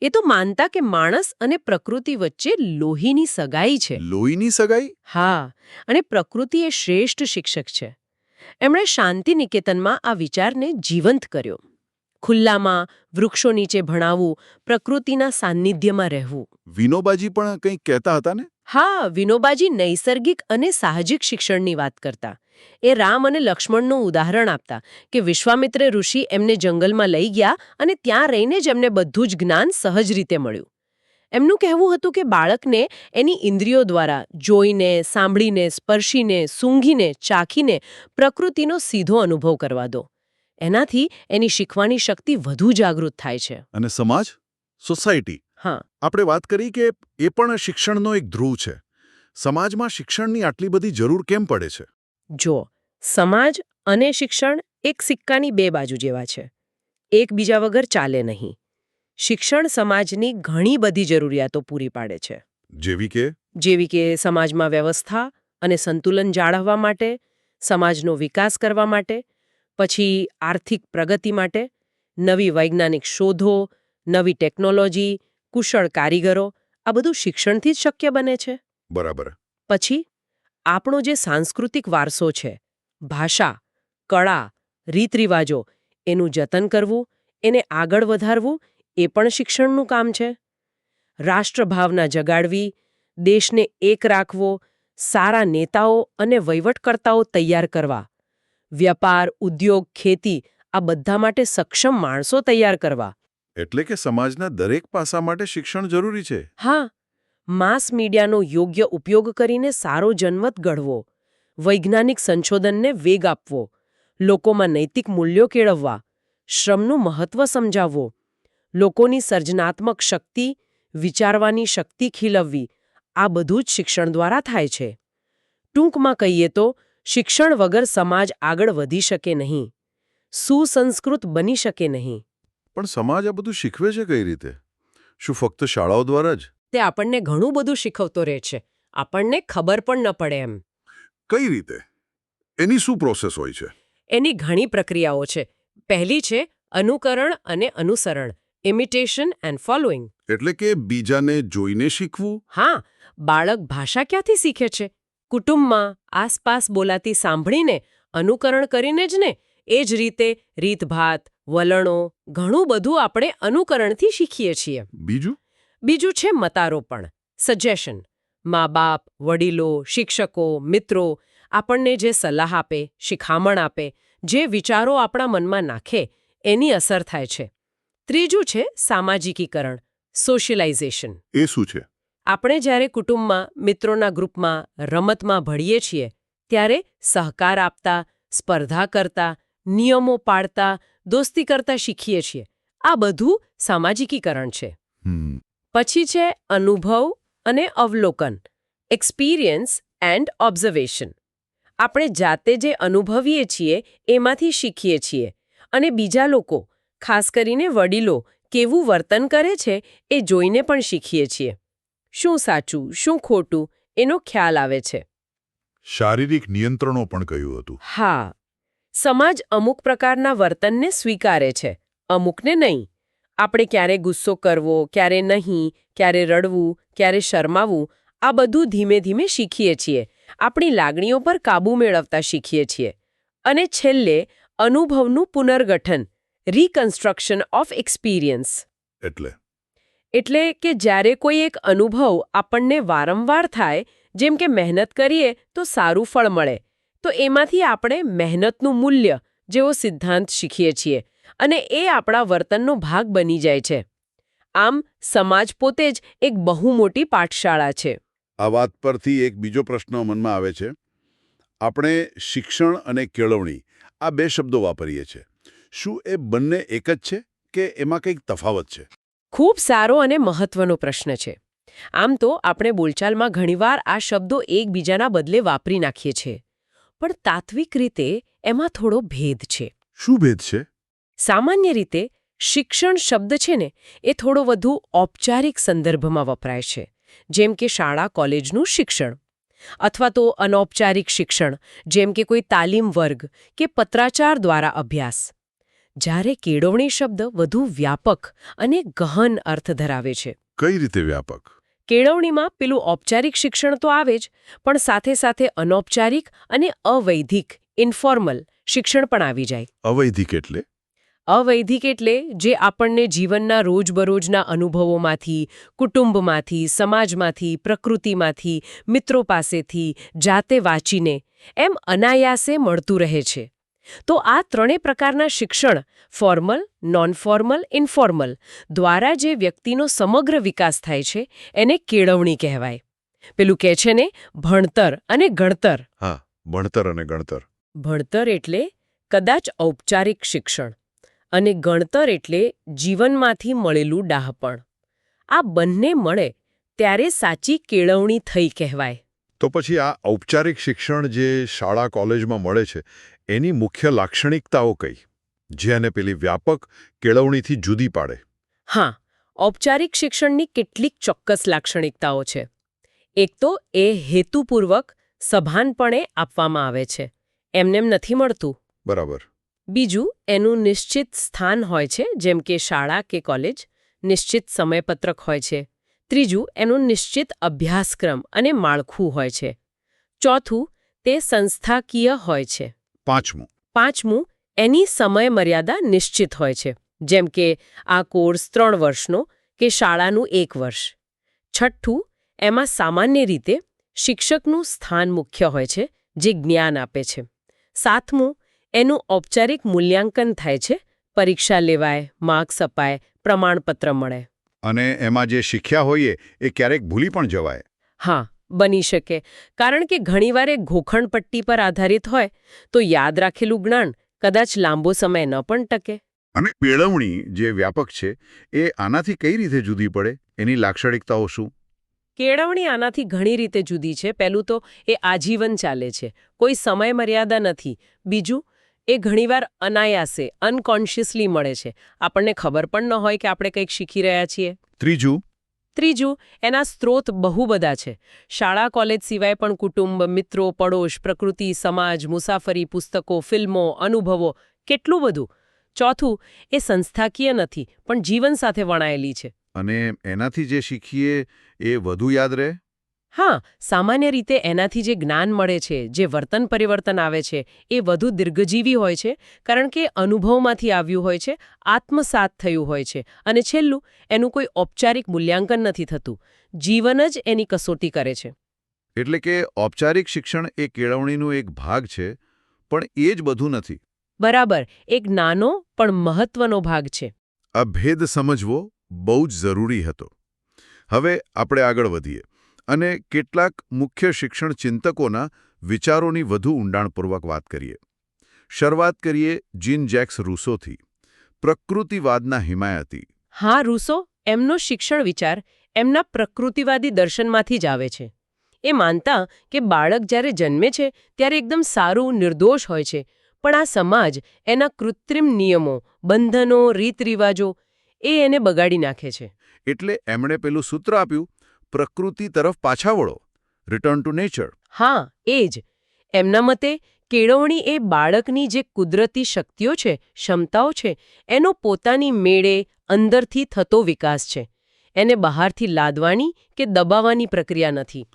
Speaker 2: એ તો માનતા કે માણસ અને પ્રકૃતિ વચ્ચે લોહીની સગાઈ છે.
Speaker 1: લોહીની સગાઈ?
Speaker 2: હા, અને પ્રકૃતિ એ શ્રેષ્ઠ શિક્ષક છે. એમણે શાંતિ નિકેતનમાં આ વિચારને જીવંત કર્યો. ખુલ્લામાં વૃક્ષો નીચે ભણાવવું, પ્રકૃતિના સાન્નિધ્યમાં રહેવું.
Speaker 1: વિનોબાજી પણ કંઈક કહેતા હતા ને?
Speaker 2: હા, વિનોબાજી નૈસર્ગિક અને સાહજિક શિક્ષણની વાત કરતા. એ રામ અને લક્ષ્મણનું ઉદાહરણ આપતા કે વિશ્વામિત્ર ઋષિ એમને જંગલમાં લઈ ગયા અને ત્યાં રહીને જ એમને બધું જ જ્ઞાન સહજ રીતે મળ્યું. એમનું કહેવું હતું કે બાળકને એની ઇન્દ્રિયો દ્વારા જોઈને, સાંભળીને, સ્પર્શીને, સૂંઘીને, ચાખીને પ્રકૃતિનો સીધો અનુભવ કરવા દો. એનાથી એની શીખવાની શક્તિ વધુ જાગૃત થાય છે.
Speaker 1: અને સમાજ? સોસાયટી?
Speaker 2: હા,
Speaker 1: આપણે વાત કરી કે એ પણ શિક્ષણનો એક ધ્રુવ છે. સમાજમાં શિક્ષણની આટલી બધી જરૂર કેમ પડે છે?
Speaker 2: જો, સમાજ અને શિક્ષણ એક સિક્કાની બે બાજુ જેવા છે. એકબીજા વગર ચાલે નહીં. શિક્ષણ સમાજની ઘણી બધી જરૂરિયાતો પૂરી પાડે છે. જેવી કે સમાજમાં વ્યવસ્થા અને સંતુલન જાળવવા માટે, સમાજનો વિકાસ કરવા માટે, પછી આર્થિક પ્રગતિ માટે, નવી વૈજ્ઞાનિક શોધો, નવી ટેકનોલોજી, કુશળ કારીગરો, આ બધું શિક્ષણથી જ શક્ય બને છે.
Speaker 1: બરાબર.
Speaker 2: પછી આપણો જે સાંસ્કૃતિક વારસો છે, ભાષા, કળા, રીતરિવાજો, એનું જતન કરવું, એને આગળ વધારવું, એ પણ શિક્ષણનું કામ છે. રાષ્ટ્રભાવના જગાડવી, દેશને એક રાખવો, સારા નેતાઓ અને વહીવટકર્તાઓ તૈયાર કરવા, વ્યાપાર, ઉદ્યોગ, ખેતી, આ બધા માટે સક્ષમ માણસો તૈયાર કરવા.
Speaker 1: એટલે કે સમાજના દરેક પાસા માટે શિક્ષણ જરૂરી છે.
Speaker 2: હા, માસ મીડિયાનો યોગ્ય ઉપયોગ કરીને સારો જનમત ઘડવો, વૈજ્ઞાનિક સંશોધનને વેગ આપવો, લોકોમાં નૈતિક મૂલ્યો કેળવવા, શ્રમનું મહત્વ સમજાવવો, લોકોની સર્જનાત્મક શક્તિ, વિચારવાની શક્તિ ખીલવવી, આ બધું જ શિક્ષણ દ્વારા થાય છે. ટૂંકમાં કહીએ તો શિક્ષણ વગર સમાજ આગળ વધી શકે નહીં, સુસંસ્કૃત બની શકે નહીં.
Speaker 1: પણ સમાજ આ બધું શીખવે છે કઈ રીતે? શું ફક્ત શાળાઓ દ્વારા જ?
Speaker 2: તે આપણને ઘણું બધું શીખવતો રહે છે. આપણને ખબર પણ ન પડે એમ.
Speaker 1: કઈ રીતે? એની શું પ્રોસેસ હોય છે?
Speaker 2: એની ઘણી પ્રક્રિયાઓ છે. પહેલી છે અનુકરણ અને અનુસરણ, ઇમિટેશન એન્ડ ફોલોઈંગ.
Speaker 1: એટલે કે બીજાને જોઈને શીખવું?
Speaker 2: હા, બાળક ભાષા ક્યાંથી શીખે છે? કુટુંબમાં આસપાસ બોલાતી સાંભળીને, અનુકરણ કરીને જ ને. એ જ રીતે રીતભાત, વલણો, ઘણું બધું આપણે અનુકરણથી શીખીએ છીએ. બીજું છે મતારોપણ, સજેશન. મા-બાપ, વડીલો, શિક્ષકો, મિત્રો આપણને જે સલાહ આપે, શિખામણ આપે, જે વિચારો આપણા મનમાં નાખે, એની અસર થાય છે. ત્રીજું છે સામાજિકીકરણ, સોશિયલાઇઝેશન.
Speaker 1: એ શું છે?
Speaker 2: આપણે જ્યારે કુટુંબમાં, મિત્રોના ગ્રુપમાં, રમતમાં ભળીએ છીએ, ત્યારે સહકાર આપતા, સ્પર્ધા કરતા, નિયમો પાળતા, દોસ્તી કરતા શીખીએ છીએ. આ બધું સામાજિકીકરણ છે. પછી છે અનુભવ અને અવલોકન, એક્સપિરિયન્સ એન્ડ ઓબ્ઝર્વેશન. આપણે જાતે જે અનુભવીએ છીએ એમાંથી શીખીએ છીએ અને બીજા લોકો, ખાસ કરીને વડીલો, કેવું વર્તન કરે છે એ જોઈને પણ શીખીએ છીએ. શું સાચું, શું ખોટું, એનો ખ્યાલ આવે છે.
Speaker 1: શારીરિક નિયંત્રણો પણ કહ્યું હતું.
Speaker 2: હા, સમાજ અમુક પ્રકારના વર્તનને સ્વીકારે છે, અમુકને નહીં. આપણે ક્યારે ગુસ્સો કરવો, ક્યારે નહીં, ક્યારે રડવું, ક્યારે શરમાવું, આ બધું ધીમે ધીમે શીખીએ છીએ. આપણી લાગણીઓ પર કાબૂ મેળવતા શીખીએ છીએ. અને છેલ્લે અનુભવનું પુનર્ગઠન, રિકન્સ્ટ્રક્શન ઓફ એક્સપિરિયન્સ. એટલે કે જ્યારે કોઈ એક અનુભવ આપણને વારંવાર થાય, જેમ કે મહેનત કરીએ તો સારું ફળ મળે, તો એમાંથી આપણે મહેનતનું મૂલ્ય જેવો સિદ્ધાંત શીખીએ છીએ અને એ આપણા વર્તનનો ભાગ બની જાય છે. આમ સમાજ પોતે જ એક બહુ મોટી પાઠશાળા છે.
Speaker 1: આ વાત પરથી એક બીજો પ્રશ્ન મનમાં આવે છે. આપણે શિક્ષણ અને કેળવણી આ બે શબ્દો વાપરીએ છીએ. શું એ બંને એક જ છે કે એમાં કંઈક તફાવત છે?
Speaker 2: ખૂબ સારો અને મહત્વનો પ્રશ્ન છે. આમ તો આપણે બોલચાલમાં ઘણીવાર આ શબ્દો એકબીજાના બદલે વાપરી નાખીએ છીએ, પણ તાત્વિક રીતે એમાં થોડો ભેદ છે.
Speaker 1: શું ભેદ છે?
Speaker 2: સામાન્ય રીતે શિક્ષણ શબ્દ છે ને એ થોડો વધુ ઔપચારિક સંદર્ભમાં વપરાય છે, જેમ કે શાળા કોલેજનું શિક્ષણ, અથવા તો અનૌપચારિક શિક્ષણ, જેમ કે કોઈ તાલીમ વર્ગ કે પત્રાચાર દ્વારા અભ્યાસ. જ્યારે કેળવણી શબ્દ વધુ વ્યાપક અને ગહન અર્થ ધરાવે છે.
Speaker 1: કઈ રીતે વ્યાપક?
Speaker 2: કેળવણીમાં પેલું ઔપચારિક શિક્ષણ તો આવે જ, પણ સાથે સાથે અનૌપચારિક અને અવૈધિક ઇન્ફોર્મલ શિક્ષણ પણ આવી જાય.
Speaker 1: અવૈધિક એટલે?
Speaker 2: અવૈધિક એટલે જે આપણને જીવનના રોજબરોજના અનુભવોમાંથી, કુટુંબમાંથી, સમાજમાંથી, પ્રકૃતિમાંથી, મિત્રો પાસેથી, જાતે વાંચીને એમ અનાયાસે મળતું રહે છે. તો આ ત્રણેય પ્રકારના શિક્ષણ, ફોર્મલ, નોન ફોર્મલ, ઇન્ફોર્મલ, દ્વારા જે વ્યક્તિનો સમગ્ર વિકાસ થાય છે એને કેળવણી કહેવાય. પેલું કહે છે ને, ભણતર અને ગણતર.
Speaker 1: હા, ભણતર અને ગણતર.
Speaker 2: ભણતર એટલે કદાચ ઔપચારિક શિક્ષણ અને ગણતર એટલે જીવનમાંથી મળેલું ડાહપણ. આ બંને મળે ત્યારે સાચી કેળવણી થઈ કહેવાય.
Speaker 1: તો પછી આ ઔપચારિક શિક્ષણ જે શાળા કોલેજમાં મળે છે એની મુખ્ય લાક્ષણિકતાઓ કઈ, જેને પેલી વ્યાપક કેળવણીથી જુદી પાડે?
Speaker 2: હા, ઔપચારિક શિક્ષણની કેટલીક ચોક્કસ લાક્ષણિકતાઓ છે. એક તો એ હેતુપૂર્વક સભાનપણે આપવામાં આવે છે, એમનેમ નથી મળતું.
Speaker 1: બરાબર.
Speaker 2: બીજું, એનું નિશ્ચિત સ્થાન હોય છે, જેમ કે શાળા કે કોલેજ, નિશ્ચિત સમયપત્રક હોય છે. ત્રીજું, એનું નિશ્ચિત અભ્યાસક્રમ અને માળખું હોય છે. ચોથું, તે સંસ્થાકીય હોય છે. પાંચમું, એની સમય મર્યાદા નિશ્ચિત હોય છે, જેમ કે આ કોર્સ 3 વર્ષનો કે શાળાનું 1 વર્ષ. છઠ્ઠું, એમાં સામાન્ય રીતે શિક્ષકનું સ્થાન મુખ્ય હોય છે, જે જ્ઞાન આપે છે. સાતમું, એનું ઔપચારિક મૂલ્યાંકન થાય છે, પરીક્ષા લેવાય, માર્ક્સ અપાય, પ્રમાણપત્ર મળે.
Speaker 1: અને એમાં જે શીખ્યા હોઈએ એ ક્યારેક ભૂલી પણ જવાય.
Speaker 2: હા, બની શકે, કારણ કે ઘણીવાર એ ઘોખણપટ્ટી પર આધારિત હોય તો યાદ રાખેલું જ્ઞાન કદાચ લાંબો સમય ન પણ ટકે.
Speaker 1: અને કેળવણી જે વ્યાપક છે એ આનાથી કઈ રીતે જુદી પડે? એની લાક્ષણિકતાઓ શું?
Speaker 2: કેળવણી આનાથી ઘણી રીતે જુદી છે. પહેલું તો એ આજીવન ચાલે છે, કોઈ સમય મર્યાદા નથી. બીજું, એ ઘણીવાર અનાયાસે, અનકોન્શિયસલી મળે છે, આપણને ખબર પણ ન હોય કે આપણે કંઈક શીખી રહ્યા છીએ. ત્રીજું, એના સ્ત્રોત બહુ બધા છે. શાળા કોલેજ સિવાય પણ કુટુંબ, મિત્રો, પડોશ, પ્રકૃતિ, સમાજ, મુસાફરી, પુસ્તકો, ફિલ્મો, અનુભવો, કેટલું બધું. ચોથું, એ સંસ્થાકીય નથી, પણ જીવન સાથે વણાયેલી છે.
Speaker 1: અને એનાથી જે શીખીએ એ વધુ યાદ રહે?
Speaker 2: હા, સામાન્ય રીતે એનાથી જે જ્ઞાન મળે છે, જે વર્તન પરિવર્તન આવે છે, એ વધુ દીર્ઘજીવી હોય છે, કારણ કે અનુભવમાંથી આવ્યું હોય છે, આત્મસાત થયું હોય છે, અને છેલ્લું, એનું કોઈ ઔપચારિક મૂલ્યાંકન નથી થતું. જીવન જ એની કસોટી કરે છે.
Speaker 1: એટલે કે ઔપચારિક શિક્ષણ એ કેળવણીનો એક ભાગ છે, પણ એ જ બધું નથી.
Speaker 2: બરાબર, એક નાનો પણ મહત્વનો ભાગ છે.
Speaker 1: આ ભેદ સમજવો બહુ જ જરૂરી હતો. હવે આપણે આગળ વધીએ અને કેટલાક મુખ્ય શિક્ષણ ચિંતકોના વિચારોની વધુ ઊંડાણપૂર્વક વાત કરીએ. શરૂઆત કરીએ જીન જેક્સ રૂસોથી, પ્રકૃતિવાદના હિમાયતી.
Speaker 2: હા, રૂસો, એમનો શિક્ષણ વિચાર એમના પ્રકૃતિવાદી દર્શનમાંથી જ આવે છે. એ માનતા કે બાળક જ્યારે જન્મે છે ત્યારે એકદમ સારું, નિર્દોષ હોય છે, પણ આ સમાજ, એના કૃત્રિમ નિયમો, બંધનો, રીતરિવાજો, એ એને બગાડી નાખે છે.
Speaker 1: એટલે એમણે પેલું સૂત્ર આપ્યું, પ્રકૃતિ તરફ પાછા વળો, રિટર્ન ટુ નેચર.
Speaker 2: હા, એ જ. એમના મતે કેળવણી એ બાળકની જે કુદરતી શક્તિઓ છે, ક્ષમતાઓ છે, એનો પોતાની મેળે અંદરથી થતો વિકાસ છે. એને બહારથી લાદવાની કે દબાવવાની પ્રક્રિયા નથી.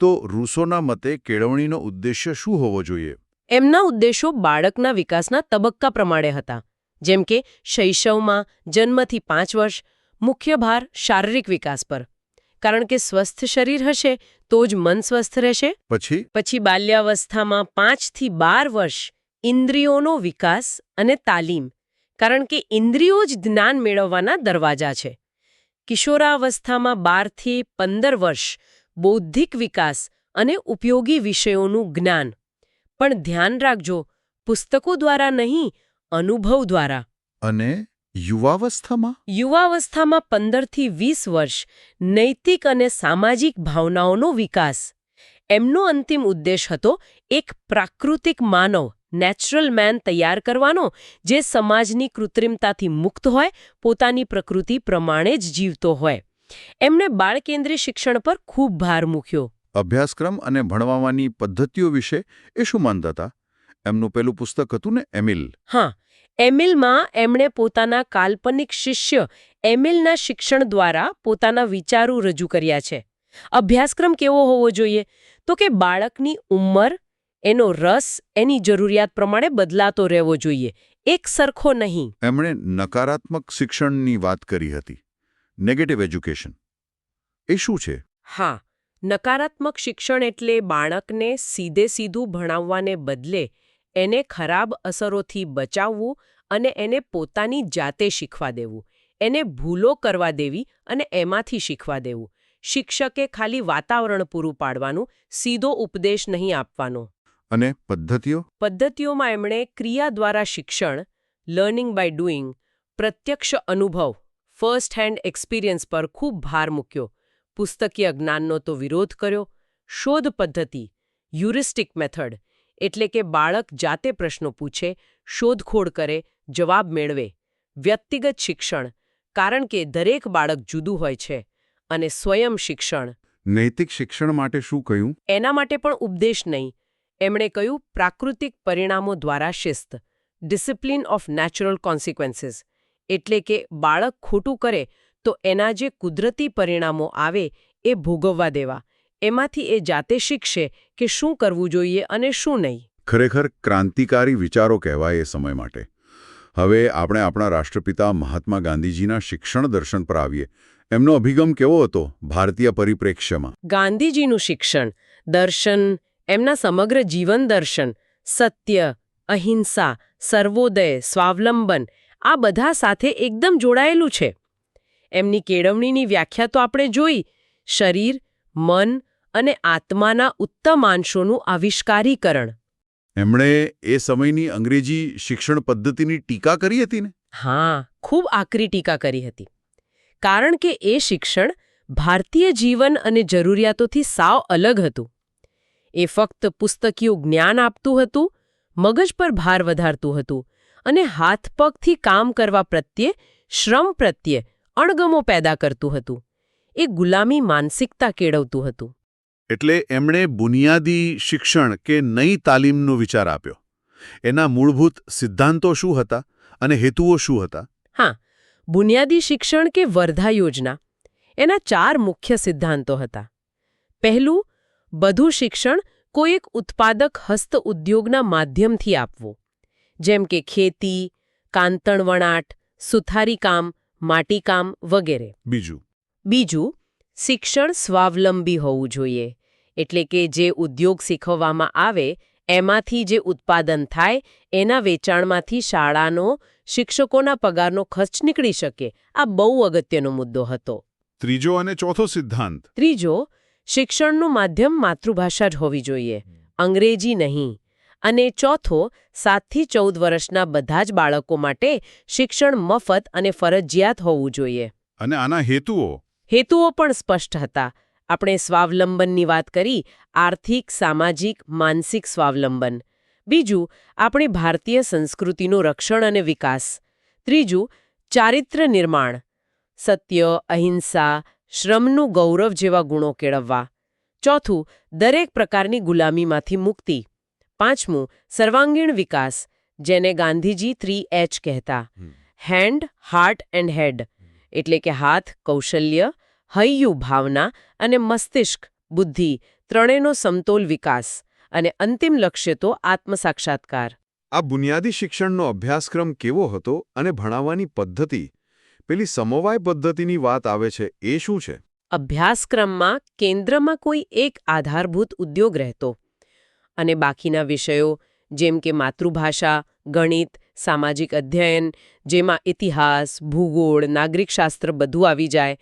Speaker 1: તો રૂસોના મતે કેળવણીનો ઉદ્દેશ્ય શું હોવો જોઈએ?
Speaker 2: એમના ઉદ્દેશો બાળકના વિકાસના તબક્કા પ્રમાણે હતા, જેમ કે શૈશવમાં જન્મથી 5 વર્ષ મુખ્ય ભાર શારીરિક વિકાસ પર, કારણ કે સ્વસ્થ શરીર હશે તો જ મન સ્વસ્થ રહેશે. પછી બાલ્યાવસ્થામાં 5 થી 12 વર્ષ ઇન્દ્રિયોનો વિકાસ અને તાલીમ, કારણ કે ઇન્દ્રિયો જ જ્ઞાન મેળવવાના દરવાજા છે. કિશોરાવસ્થામાં 12 થી 15 વર્ષ બૌદ્ધિક વિકાસ અને ઉપયોગી વિષયોનું જ્ઞાન. પણ ધ્યાન રાખજો, પુસ્તકો દ્વારા નહીં, અનુભવ દ્વારા.
Speaker 1: અને યુવાવસ્થામાં?
Speaker 2: યુવાવસ્થામાં 15 થી 20 વર્ષ નૈતિક અને સામાજિક ભાવનાઓનો વિકાસ. એમનો અંતિમ ઉદ્દેશ હતો એક પ્રાકૃતિક માનવ, નેચરલ મેન તૈયાર કરવાનો, જે સમાજની કૃત્રિમતાથી મુક્ત હોય, પોતાની પ્રકૃતિ પ્રમાણે જ જીવતો હોય. એમણે બાળકેન્દ્રી શિક્ષણ પર ખૂબ ભાર મૂક્યો.
Speaker 1: અભ્યાસક્રમ અને ભણવાની પદ્ધતિઓ વિશે એ શું માનતા હતા? એમનું પેલું પુસ્તક હતું ને, એમિલ.
Speaker 2: હા, એમિલમાં એમણે પોતાના કાલ્પનિક શિષ્ય એમિલના શિક્ષણ દ્વારા પોતાના વિચારો રજૂ કર્યા છે. અભ્યાસક્રમ કેવો હોવો જોઈએ? તો કે બાળકની ઉંમર, એનો રસ, એની જરૂરિયાત પ્રમાણે બદલાતો રહેવો જોઈએ, એક સરખો નહીં.
Speaker 1: એમણે નકારાત્મક શિક્ષણની વાત કરી હતી, નેગેટિવ એજ્યુકેશન. એ શું છે?
Speaker 2: હા, નકારાત્મક શિક્ષણ એટલે બાળકને સીધું ભણાવવાને બદલે એને ખરાબ અસરોથી બચાવવું અને એને પોતાની જાતે શીખવા દેવું, એને ભૂલો કરવા દેવી અને એમાંથી શીખવા દેવું. શિક્ષકે ખાલી વાતાવરણ પૂરું પાડવાનું, સીધો ઉપદેશ નહીં આપવાનો.
Speaker 1: અને પદ્ધતિઓ?
Speaker 2: પદ્ધતિઓમાં એમણે ક્રિયા દ્વારા શિક્ષણ, લર્નિંગ બાય ડુઈંગ, પ્રત્યક્ષ અનુભવ, ફર્સ્ટ હેન્ડ એક્સપિરિયન્સ પર ખૂબ ભાર મૂક્યો. પુસ્તકીય જ્ઞાનનો તો વિરોધ કર્યો. શોધ પદ્ધતિ, હ્યુરિસ્ટિક મેથડ, એટલે કે બાળક જાતે પ્રશ્નો પૂછે, શોધખોળ કરે, જવાબ મેળવે. વ્યક્તિગત શિક્ષણ, કારણ કે દરેક બાળક જુદું હોય છે. અને સ્વયં શિક્ષણ.
Speaker 1: નૈતિક શિક્ષણ માટે શું કહ્યું?
Speaker 2: એના માટે પણ ઉપદેશ નહીં. એમણે કહ્યું પ્રાકૃતિક પરિણામો દ્વારા શિસ્ત, ડિસિપ્લિન ઓફ નેચરલ કોન્સિક્વન્સીસ, એટલે કે બાળક ખોટું કરે તો એના જે કુદરતી પરિણામો આવે એ ભોગવવા દેવા. એમાંથી એ જાતે શીખશે કે શું કરવું જોઈએ અને શું નહીં.
Speaker 1: ખરેખર ક્રાંતિકારી વિચારો કહેવાય એ સમય માટે. હવે આપણે આપણા રાષ્ટ્રપિતા મહાત્મા ગાંધીજીના શિક્ષણ દર્શન પર આવીએ. એમનો અભિગમ કેવો હતો ભારતીય પરિપ્રેક્ષ્યમાં?
Speaker 2: ગાંધીજીનું શિક્ષણ દર્શન, એમના સમગ્ર જીવન દર્શન, સત્ય, અહિંસા, સર્વોદય, સ્વાવલંબન, આ બધા સાથે એકદમ જોડાયેલું છે. એમની કેળવણીની વ્યાખ્યા તો આપણે જોઈ, શરીર, મન અને આત્માના ઉત્તમ અંશોનું આવિષ્કારીકરણ.
Speaker 1: એમણે એ સમયની અંગ્રેજી શિક્ષણ પદ્ધતિની ટીકા કરી હતી ને?
Speaker 2: હા, ખૂબ આકરી ટીકા કરી હતી. કારણ કે એ શિક્ષણ ભારતીય જીવન અને જરૂરિયાતોથી સાવ અલગ હતું. એ ફક્ત પુસ્તકીયું જ્ઞાન આપતું હતું, મગજ પર ભાર વધારતું હતું અને હાથ પગથી કામ કરવા પ્રત્યે, શ્રમ પ્રત્યે અણગમો પેદા કરતું હતું. એ ગુલામી માનસિકતા કેળવતું હતું.
Speaker 1: એટલે એમણે બુનિયાદી શિક્ષણ કે નઈ તાલીમનો વિચાર આપ્યો. એના મૂળભૂત સિદ્ધાંતો શું હતા અને હેતુઓ શું હતા?
Speaker 2: હા, બુનિયાદી શિક્ષણ કે વર્ધા યોજના, એના 4 મુખ્ય સિદ્ધાંતો હતા. પહેલું, બધું શિક્ષણ કોઈ એક ઉત્પાદક હસ્ત ઉદ્યોગના માધ્યમથી આપવું, જેમ કે ખેતી, કાંતણ વણાટ, સુથારીકામ, માટીકામ વગેરે. બીજું, શિક્ષણ સ્વાવલંબી હોવું જોઈએ, એટલે કે જે ઉદ્યોગ શીખવવામાં આવે એમાંથી જે ઉત્પાદન થાય એના વેચાણમાંથી શાળાનો, શિક્ષકોના પગારનો ખર્ચ નીકળી શકે. આ બહુ અગત્યનો મુદ્દો હતો.
Speaker 1: ત્રીજો અને ચોથો સિદ્ધાંત?
Speaker 2: ત્રીજો, શિક્ષણનું માધ્યમ માતૃભાષા જ હોવી જોઈએ, અંગ્રેજી નહીં. અને ચોથો, 7 થી 14 વર્ષના બધા જ બાળકો માટે શિક્ષણ મફત અને ફરજિયાત હોવું જોઈએ.
Speaker 1: અને આના હેતુઓ?
Speaker 2: હેતુઓ પણ સ્પષ્ટ હતા. આપણે સ્વાવલંબનની વાત કરી, આર્થિક, સામાજિક, માનસિક સ્વાવલંબન. બીજું, આપણી ભારતીય સંસ્કૃતિનું રક્ષણ અને વિકાસ. ત્રીજું, ચારિત્ર્ય નિર્માણ, સત્ય, અહિંસા, શ્રમનું ગૌરવ જેવા ગુણો કેળવવા. ચોથું, દરેક પ્રકારની ગુલામીમાંથી મુક્તિ. પાંચમું, સર્વાંગીણ વિકાસ, જેને ગાંધીજી 3H કહેતા. હેન્ડ, હાર્ટ એન્ડ હેડ, એટલે કે હાથ, કૌશલ્ય, હૈયું, ભાવના અને મસ્તિષ્ક, બુદ્ધિ, ત્રણેયનો સમતોલ વિકાસ. અને અંતિમ લક્ષ્ય તો આત્મસાક્ષાત્કાર.
Speaker 3: આ બુનિયાદી શિક્ષણનો અભ્યાસક્રમ કેવો હતો અને ભણાવવાની પદ્ધતિ પેલી સમવાય પદ્ધતિની વાત આવે છે એ શું છે?
Speaker 2: અભ્યાસક્રમમાં કેન્દ્રમાં કોઈ એક આધારભૂત ઉદ્યોગ રહેતો અને બાકીના વિષયો જેમ કે માતૃભાષા, ગણિત, સામાજિક અધ્યયન, જેમાં ઇતિહાસ, ભૂગોળ, નાગરિકશાસ્ત્ર બધું આવી જાય,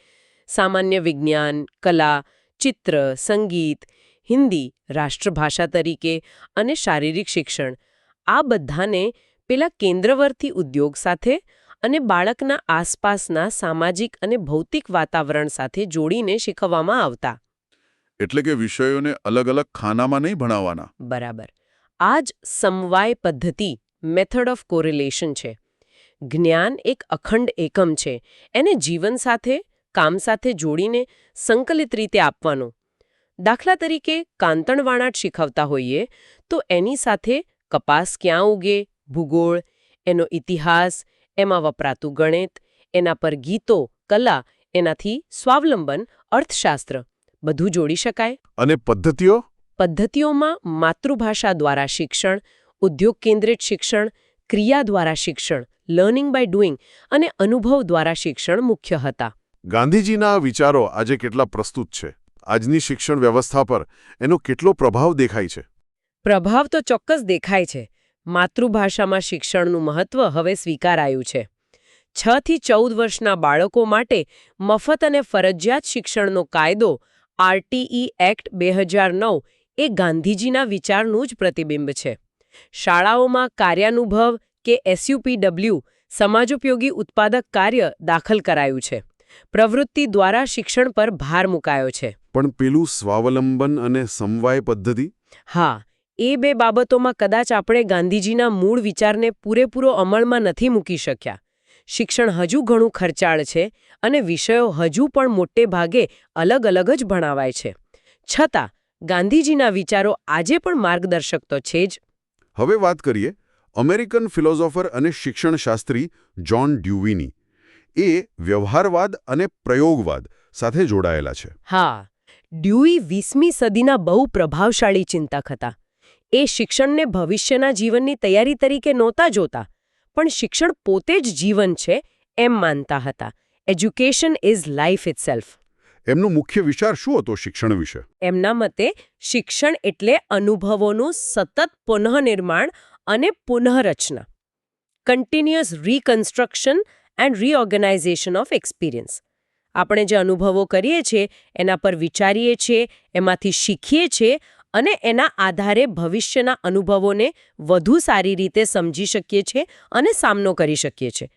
Speaker 2: સામાન્ય વિજ્ઞાન, કલા, ચિત્ર, સંગીત, હિન્દી રાષ્ટ્રભાષા તરીકે અને શારીરિક શિક્ષણ, આ બધાને પેલા કેન્દ્રવર્તી ઉદ્યોગ સાથે અને બાળકના આસપાસના સામાજિક અને ભૌતિક વાતાવરણ સાથે જોડીને શીખવવામાં આવતા.
Speaker 1: એટલે કે વિષયોને અલગ અલગ ખાનામાં નહીં ભણાવવાના.
Speaker 2: બરાબર. આ જ સમવાય પદ્ધતિ, મેથડ ઓફ કોરિલેશન છે. જ્ઞાન એક અખંડ એકમ છે. એને જીવન સાથે, કામ સાથે જોડીને સંકલિત રીતે આપવાનું. દાખલા તરીકે કાંતણવાણાટ શીખવતા હોઈએ તો એની સાથે કપાસ ક્યાં ઉગે, ભૂગોળ, એનો ઇતિહાસ, એમાં વપરાતું ગણિત, એના પર ગીતો, કલા, એનાથી સ્વાવલંબન, અર્થશાસ્ત્ર બધું જોડી શકાય.
Speaker 1: અને પદ્ધતિઓ?
Speaker 2: પદ્ધતિઓમાં માતૃભાષા દ્વારા શિક્ષણ, ઉદ્યોગ કેન્દ્રિત શિક્ષણ, ક્રિયા દ્વારા શિક્ષણ, લર્નિંગ બાય ડુઈંગ અને અનુભવ દ્વારા શિક્ષણ મુખ્ય હતા.
Speaker 1: ગાંધીજીના આ વિચારો આજે કેટલા પ્રસ્તુત છે? આજની શિક્ષણ વ્યવસ્થા પર એનો કેટલો પ્રભાવ દેખાય છે?
Speaker 2: પ્રભાવ તો ચોક્કસ દેખાય છે. માતૃભાષામાં શિક્ષણનું મહત્વ હવે સ્વીકારાયું છે. 6 થી 14 વર્ષના બાળકો માટે મફત અને ફરજિયાત શિક્ષણનો કાયદો RTE એક્ટ 2009 એ ગાંધીજીના વિચારનું જ પ્રતિબિંબ છે. શાળાઓમાં કાર્યાનુભવ કે SUPW સમાજોપયોગી ઉત્પાદક કાર્ય દાખલ કરાયું છે. પ્રવૃત્તિ દ્વારા શિક્ષણ પર ભાર મુકાયો છે.
Speaker 1: પણ પેલું સ્વાવલંબન અને સમવાય પદ્ધતિ?
Speaker 2: હા, એ બે બાબતોમાં કદાચ આપણે ગાંધીજીના મૂળ વિચારને પૂરેપૂરો અમલમાં નથી મૂકી શક્યા. શિક્ષણ હજુ ઘણું ખર્ચાળ છે અને વિષયો હજુ પણ મોટે ભાગે અલગ અલગ જ ભણાવાય છે. છતાં ગાંધીજીના વિચારો આજે પણ માર્ગદર્શક તો છે જ.
Speaker 1: હવે વાત કરીએ અમેરિકન ફિલોસોફર અને શિક્ષણશાસ્ત્રી જ્હોન ડ્યુવીની. એ વ્યવહારવાદ અને પ્રયોગવાદ સાથે જોડાયેલા છે.
Speaker 2: હા, ડ્યુઈ 20મી સદીના બહુ પ્રભાવશાળી ચિંતક હતા. એ શિક્ષણને ભવિષ્યના જીવનની તૈયારી તરીકે નહોતા જોતા, પણ શિક્ષણ પોતે જ જીવન છે એમ માનતા હતા. Education is life itself.
Speaker 1: એમનો મુખ્ય વિચાર શું હતો શિક્ષણ વિશે?
Speaker 2: એમના મતે શિક્ષણ એટલે અનુભવોનું સતત પુનઃનિર્માણ અને પુનઃરચના. Continuous reconstruction and reorganisation of experience. આપણે જે અનુભવો કરીએ છીએ એના પર વિચારીએ છીએ, એમાંથી શીખીએ છીએ અને એના આધારે ભવિષ્યના અનુભવોને વધુ સારી રીતે સમજી શકીએ છીએ અને સામનો કરી શકીએ છીએ.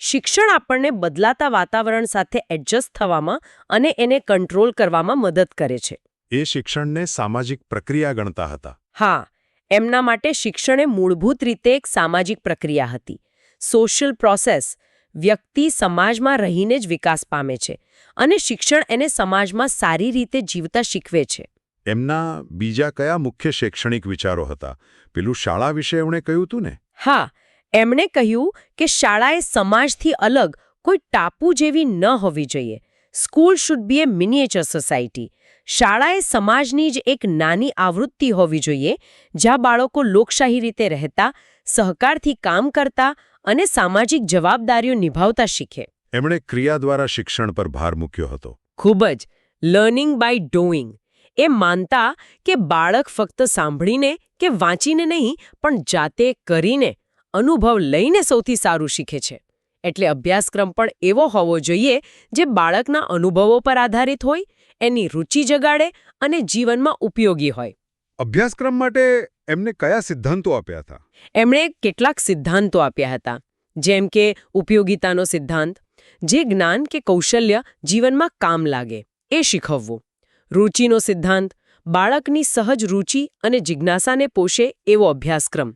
Speaker 2: શિક્ષણ આપણને બદલાતા વાતાવરણ સાથે એડજસ્ટ થવામાં અને એને કંટ્રોલ કરવામાં મદદ કરે છે.
Speaker 3: એ શિક્ષણને સામાજિક પ્રક્રિયા ગણતા હતા.
Speaker 2: હા, એમના માટે શિક્ષણ એ મૂળભૂત રીતે એક સામાજિક પ્રક્રિયા હતી. Social process. વ્યક્તિ સમાજમાં રહીને જ વિકાસ પામે છે અને શિક્ષણ એને સમાજમાં સારી રીતે જીવતા શીખવે છે.
Speaker 3: એમના બીજા કયા મુખ્ય શૈક્ષણિક વિચારો હતા? પેલું શાળા વિશે એમણે કહ્યું હતું ને?
Speaker 2: હા, એમણે કહ્યું કે શાળાએ સમાજથી અલગ કોઈ ટાપુ જેવી ન હોવી જોઈએ. School should be A miniature society. શાળાએ સમાજની જ એક નાની આવૃત્તિ હોવી જોઈએ જ્યાં બાળકો લોકશાહી રીતે રહેતા, સહકારથી કામ કરતા અને સામાજિક જવાબદારીઓ નિભાવતા શીખે.
Speaker 3: એમણે ક્રિયા દ્વારા શિક્ષણ પર ભાર મૂક્યો હતો.
Speaker 2: ખૂબ જ. Learning by doing. એ માનતા કે બાળક ફક્ત સાંભળીને કે વાંચીને નહીં પણ જાતે કરીને, અનુભવ લઈને સૌથી સારું શીખે છે. એટલે અભ્યાસક્રમ પણ એવો હોવો જોઈએ જે બાળકના અનુભવો પર આધારિત હોય, એની રુચિ જગાડે અને જીવનમાં ઉપયોગી હોય.
Speaker 3: અભ્યાસક્રમ માટે એમને કયા સિદ્ધાંતો આપ્યા હતા?
Speaker 2: એમણે કેટલાક સિદ્ધાંતો આપ્યા હતા, જેમ કે ઉપયોગિતાનો સિદ્ધાંત, જે જ્ઞાન કે કૌશલ્ય જીવનમાં કામ લાગે એ શીખવવું. રુચિનો સિદ્ધાંત, બાળકની સહજ રુચિ અને જિજ્ઞાસાને પોષે એવો અભ્યાસક્રમ.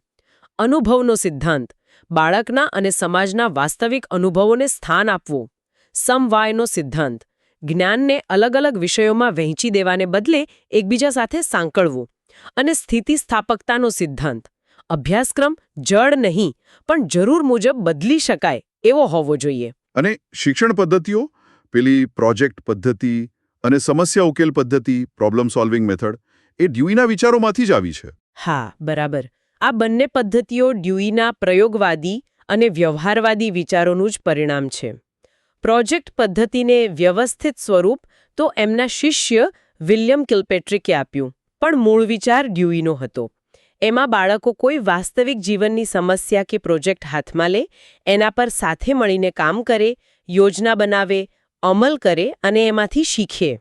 Speaker 2: અનુભવનો સિદ્ધાંત, બાળકના અને સમાજના વાસ્તવિક અનુભવોને સ્થાન આપવું. સમવાયનો સિદ્ધાંત, જ્ઞાનને અલગ અલગ વિષયોમાં વહેંચી દેવાને બદલે એકબીજા સાથે સાંકળવું. અને સ્થિતિસ્થાપકતાનો સિદ્ધાંત, અભ્યાસક્રમ જડ નહીં પણ જરૂર મુજબ બદલી શકાય એવો હોવો જોઈએ.
Speaker 1: અને શિક્ષણ પદ્ધતિઓ, પેલી પ્રોજેક્ટ પદ્ધતિ અને સમસ્યા ઉકેલ પદ્ધતિ, પ્રોબ્લેમ સોલ્વિંગ મેથડ, એ ડ્યુઈના વિચારોમાંથી જ આવી છે.
Speaker 2: હા બરાબર. આ બંને પદ્ધતિઓ ડ્યુઈના પ્રયોગવાદી અને વ્યવહારવાદી વિચારોનું જ પરિણામ છે. પ્રોજેક્ટ પદ્ધતિને વ્યવસ્થિત સ્વરૂપ તો એમના શિષ્ય વિલિયમ કિલ્પેટ્રિકે આપ્યું, પણ મૂળ વિચાર ડ્યુઈનો હતો. એમાં બાળકો કોઈ વાસ્તવિક જીવનની સમસ્યા કે પ્રોજેક્ટ હાથમાં લે, એના પર સાથે મળીને કામ કરે, યોજના બનાવે, અમલ કરે અને એમાંથી શીખે.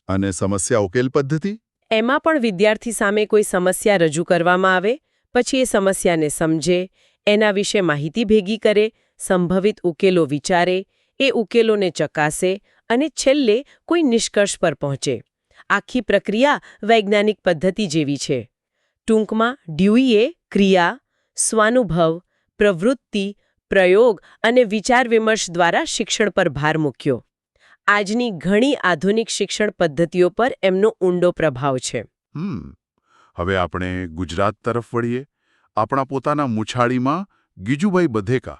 Speaker 1: અને સમસ્યા ઉકેલ પદ્ધતિ?
Speaker 2: એમાં પણ વિદ્યાર્થી સામે કોઈ સમસ્યા રજૂ કરવામાં આવે, પછી એ સમસ્યાને સમજે, એના વિશે માહિતી ભેગી કરે, સંભવિત ઉકેલો વિચારે, એ ઉકેલોને ચકાસે અને છેલ્લે કોઈ નિષ્કર્ષ પર પહોંચે. આખી પ્રક્રિયા વૈજ્ઞાનિક પદ્ધતિ જેવી છે. ટૂંકમાં ડ્યુઈએ ક્રિયા, સ્વાનુભવ, પ્રવૃત્તિ, પ્રયોગ અને વિચાર વિમર્શ દ્વારા શિક્ષણ પર ભાર મૂક્યો. આજની ઘણી આધુનિક શિક્ષણ પદ્ધતિઓ પર એમનો ઊંડો પ્રભાવ છે.
Speaker 1: હવે આપણે ગુજરાત તરફ વળીએ. આપણા પોતાના મુછાળીમાં ગીજુભાઈ બધેકા.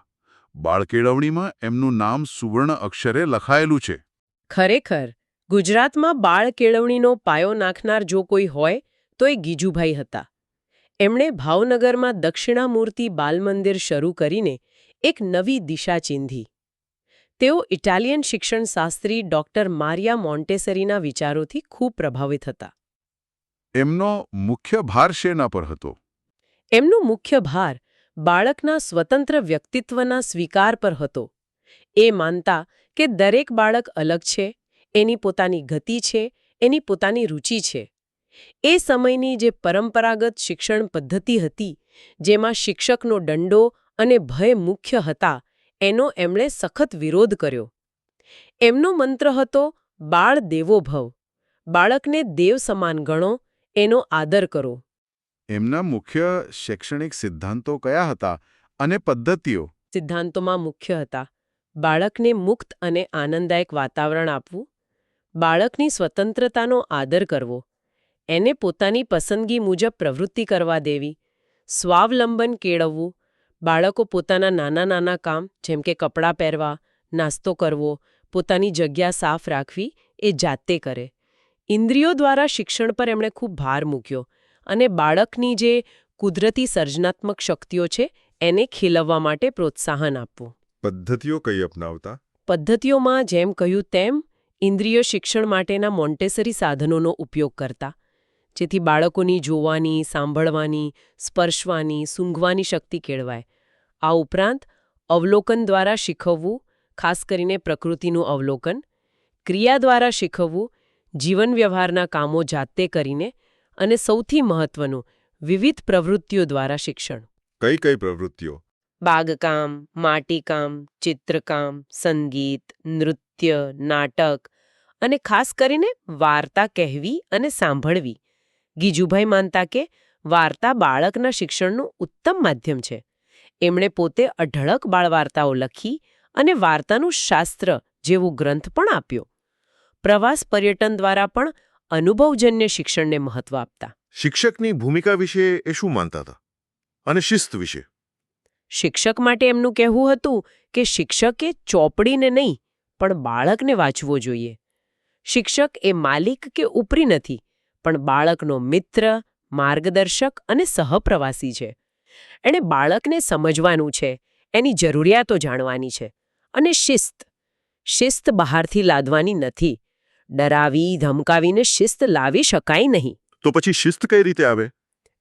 Speaker 1: બાળકેળવણીમાં એમનું નામ સુવર્ણ અક્ષરે લખાયેલું છે.
Speaker 2: ખરેખર ગુજરાતમાં બાળ કેળવણીનો પાયો નાખનાર જો કોઈ હોય તો એ ગીજુભાઈ હતા. એમણે ભાવનગરમાં દક્ષિણામૂર્તિ બાલમંદિર શરૂ કરીને એક નવી દિશા ચીંધી. તેઓ ઇટાલિયન શિક્ષણશાસ્ત્રી ડોક્ટર મારિયા મોન્ટેસરીના વિચારોથી ખૂબ પ્રભાવિત હતા.
Speaker 1: એમનો મુખ્ય ભાર શેના પર હતો?
Speaker 2: એમનો મુખ્ય ભાર બાળકના સ્વતંત્ર વ્યક્તિત્વના સ્વીકાર પર હતો. એ માનતા કે દરેક બાળક અલગ છે, એની પોતાની ગતિ છે, એની પોતાની રુચિ છે. એ સમયની જે પરંપરાગત શિક્ષણ પદ્ધતિ હતી, જેમાં શિક્ષકનો દંડો અને ભય મુખ્ય હતા, એનો એમણે સખત વિરોધ કર્યો. એમનો મંત્ર હતો બાળ દેવો ભવ. બાળકને દેવ સમાન ગણો, એનો આદર કરો.
Speaker 1: એમના મુખ્ય શૈક્ષણિક સિદ્ધાંતો કયા હતા અને પદ્ધતિઓ?
Speaker 2: સિદ્ધાંતોમાં મુખ્ય હતા બાળકને મુક્ત અને આનંદદાયક વાતાવરણ આપવું, બાળકની સ્વતંત્રતાનો આદર કરવો, એને પોતાની પસંદગી મુજબ પ્રવૃત્તિ કરવા દેવી, સ્વાવલંબન કેળવવું, બાળકો પોતાના નાના નાના કામ જેમ કે કપડાં પહેરવા, નાસ્તો કરવો, પોતાની જગ્યા સાફ રાખવી એ જાતે કરે. ઇન્દ્રિયો દ્વારા શિક્ષણ પર એમણે ખૂબ ભાર મૂક્યો અને બાળકની જે કુદરતી સર્જનાત્મક શક્તિઓ છે એને ખીલવવા માટે પ્રોત્સાહન આપવું.
Speaker 1: પદ્ધતિઓ કઈ અપનાવતા?
Speaker 2: પદ્ધતિઓમાં જેમ કહ્યું તેમ ઇન્દ્રિય શિક્ષણ માટેના મોન્ટેસરી સાધનોનો ઉપયોગ કરતા, જેથી બાળકોની જોવાની, સાંભળવાની, સ્પર્શવાની, સૂંઘવાની શક્તિ કેળવાય. આ ઉપરાંત અવલોકન દ્વારા શીખવવું, ખાસ કરીને પ્રકૃતિનું અવલોકન, ક્રિયા દ્વારા શીખવવું, જીવન વ્યવહારના કામો જાતે કરીને, અને સૌથી મહત્વનું વિવિધ પ્રવૃત્તિઓ દ્વારા શિક્ષણ.
Speaker 1: કઈ કઈ પ્રવૃત્તિઓ?
Speaker 2: બાગકામ, માટીકામ, ચિત્રકામ, સંગીત, નૃત્ય, નાટક અને ખાસ કરીને વાર્તા કહેવી અને સાંભળવી. ગીજુભાઈ માનતા કે વાર્તા બાળકના શિક્ષણનું ઉત્તમ માધ્યમ છે. એમણે પોતે અઢળક બાળવાર્તાઓ લખી અને વાર્તાનું શાસ્ત્ર જેવું ગ્રંથ પણ આપ્યો. પ્રવાસ પર્યટન દ્વારા પણ અનુભવજન્ય શિક્ષણને મહત્વ આપતા.
Speaker 4: શિક્ષકની ભૂમિકા વિશે એ શું માનતા હતા? અને શિસ્ત વિશે?
Speaker 2: શિક્ષક માટે એમનું કહેવું હતું કે શિક્ષકે ચોપડીને નહીં પણ બાળકને વાંચવો જોઈએ. શિક્ષક એ માલિક કે ઉપરી નથી, પણ બાળકનો મિત્ર, માર્ગદર્શક અને સહપ્રવાસી છે. એણે બાળકને સમજવાનું છે, એની જરૂરિયાતો જાણવાની છે. અને શિસ્ત બહારથી લાદવાની નથી. ડરાવી ધમકાવીને શિસ્ત લાવી શકાય નહીં.
Speaker 4: તો પછી શિસ્ત કઈ રીતે આવે?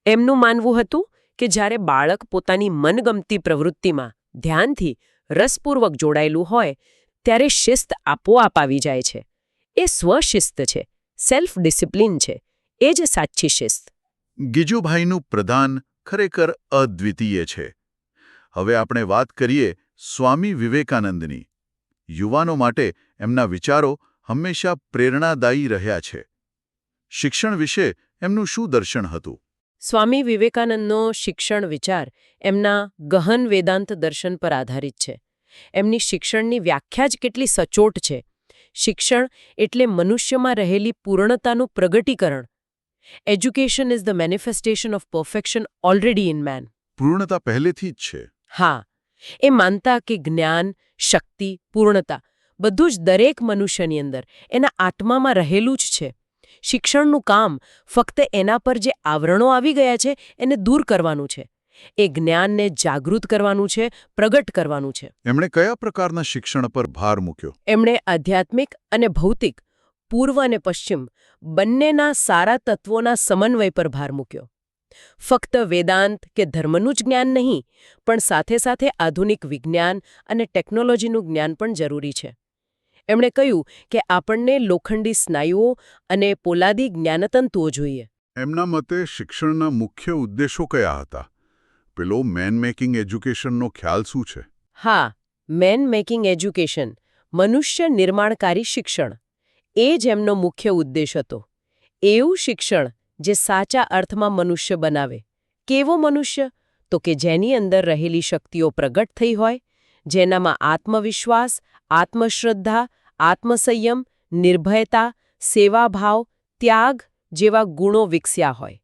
Speaker 2: એમનું માનવું હતું કે જ્યારે બાળક પોતાની મનગમતી પ્રવૃત્તિમાં ધ્યાનથી, રસપૂર્વક જોડાયેલું હોય, ત્યારે શિસ્ત આપોઆપ આવી જાય છે. એ સ્વશિસ્ત છે, સેલ્ફ ડિસિપ્લિન છે. એ જ સાચી શિસ્ત.
Speaker 1: ગીજુભાઈનું પ્રદાન ખરેખર અદ્વિતીય છે. હવે આપણે વાત કરીએ સ્વામી વિવેકાનંદની. યુવાનો માટે એમના વિચારો હંમેશા પ્રેરણાદાયી રહ્યા છે. શિક્ષણ વિશે એમનું શું દર્શન હતું?
Speaker 2: સ્વામી વિવેકાનંદનો શિક્ષણ વિચાર એમના ગહન વેદાંત દર્શન પર આધારિત છે. એમની શિક્ષણની વ્યાખ્યા જ કેટલી સચોટ છે. શિક્ષણ એટલે મનુષ્યમાં રહેલી પૂર્ણતાનું પ્રગટીકરણ. Education is the manifestation of perfection already in man.
Speaker 1: પૂર્ણતા પહેલેથી જ છે.
Speaker 2: હા, એ માનતા કે જ્ઞાન, શક્તિ, પૂર્ણતા બધું જ દરેક મનુષ્યની અંદર એના આત્મામાં રહેલું જ છે. શિક્ષણનું કામ ફક્ત એના પર જે આવરણો આવી ગયા છે એને દૂર કરવાનું છે. એ જ્ઞાનને જાગૃત કરવાનું છે, પ્રગટ કરવાનું છે.
Speaker 1: એમણે કયા પ્રકારના શિક્ષણ પર ભાર મૂક્યો?
Speaker 2: એમણે આધ્યાત્મિક અને ભૌતિક, પૂર્વ અને પશ્ચિમ બંનેના સારા તત્વોના સમન્વય પર ભાર મૂક્યો. ફક્ત વેદાંત કે ધર્મનું જ જ્ઞાન નહીં, પણ સાથે સાથે આધુનિક વિજ્ઞાન અને ટેકનોલોજીનું જ્ઞાન પણ જરૂરી છે. એમણે કહ્યું કે આપણને લોખંડી સ્નાયુઓ અને પોલાદી જ્ઞાનતંતુઓ જોઈએ.
Speaker 1: એમના મતે શિક્ષણના મુખ્ય ઉદ્દેશો કયા હતા? પેલો મેન મેકિંગ એજ્યુકેશનનો ખ્યાલ શું છે?
Speaker 2: હા, મેન મેકિંગ એજ્યુકેશન, મનુષ્ય નિર્માણકારી શિક્ષણ, એ જ એમનો મુખ્ય ઉદ્દેશ હતો. એવું શિક્ષણ જે સાચા અર્થમાં મનુષ્ય બનાવે. કેવો મનુષ્ય? તો કે જેની અંદર રહેલી શક્તિઓ પ્રગટ થઈ હોય, જેનામાં આત્મવિશ્વાસ, આત્મશ્રદ્ધા, આત્મસંયમ, નિર્ભયતા, સેવાભાવ, ત્યાગ જેવા ગુણો વિકસ્યા હોય,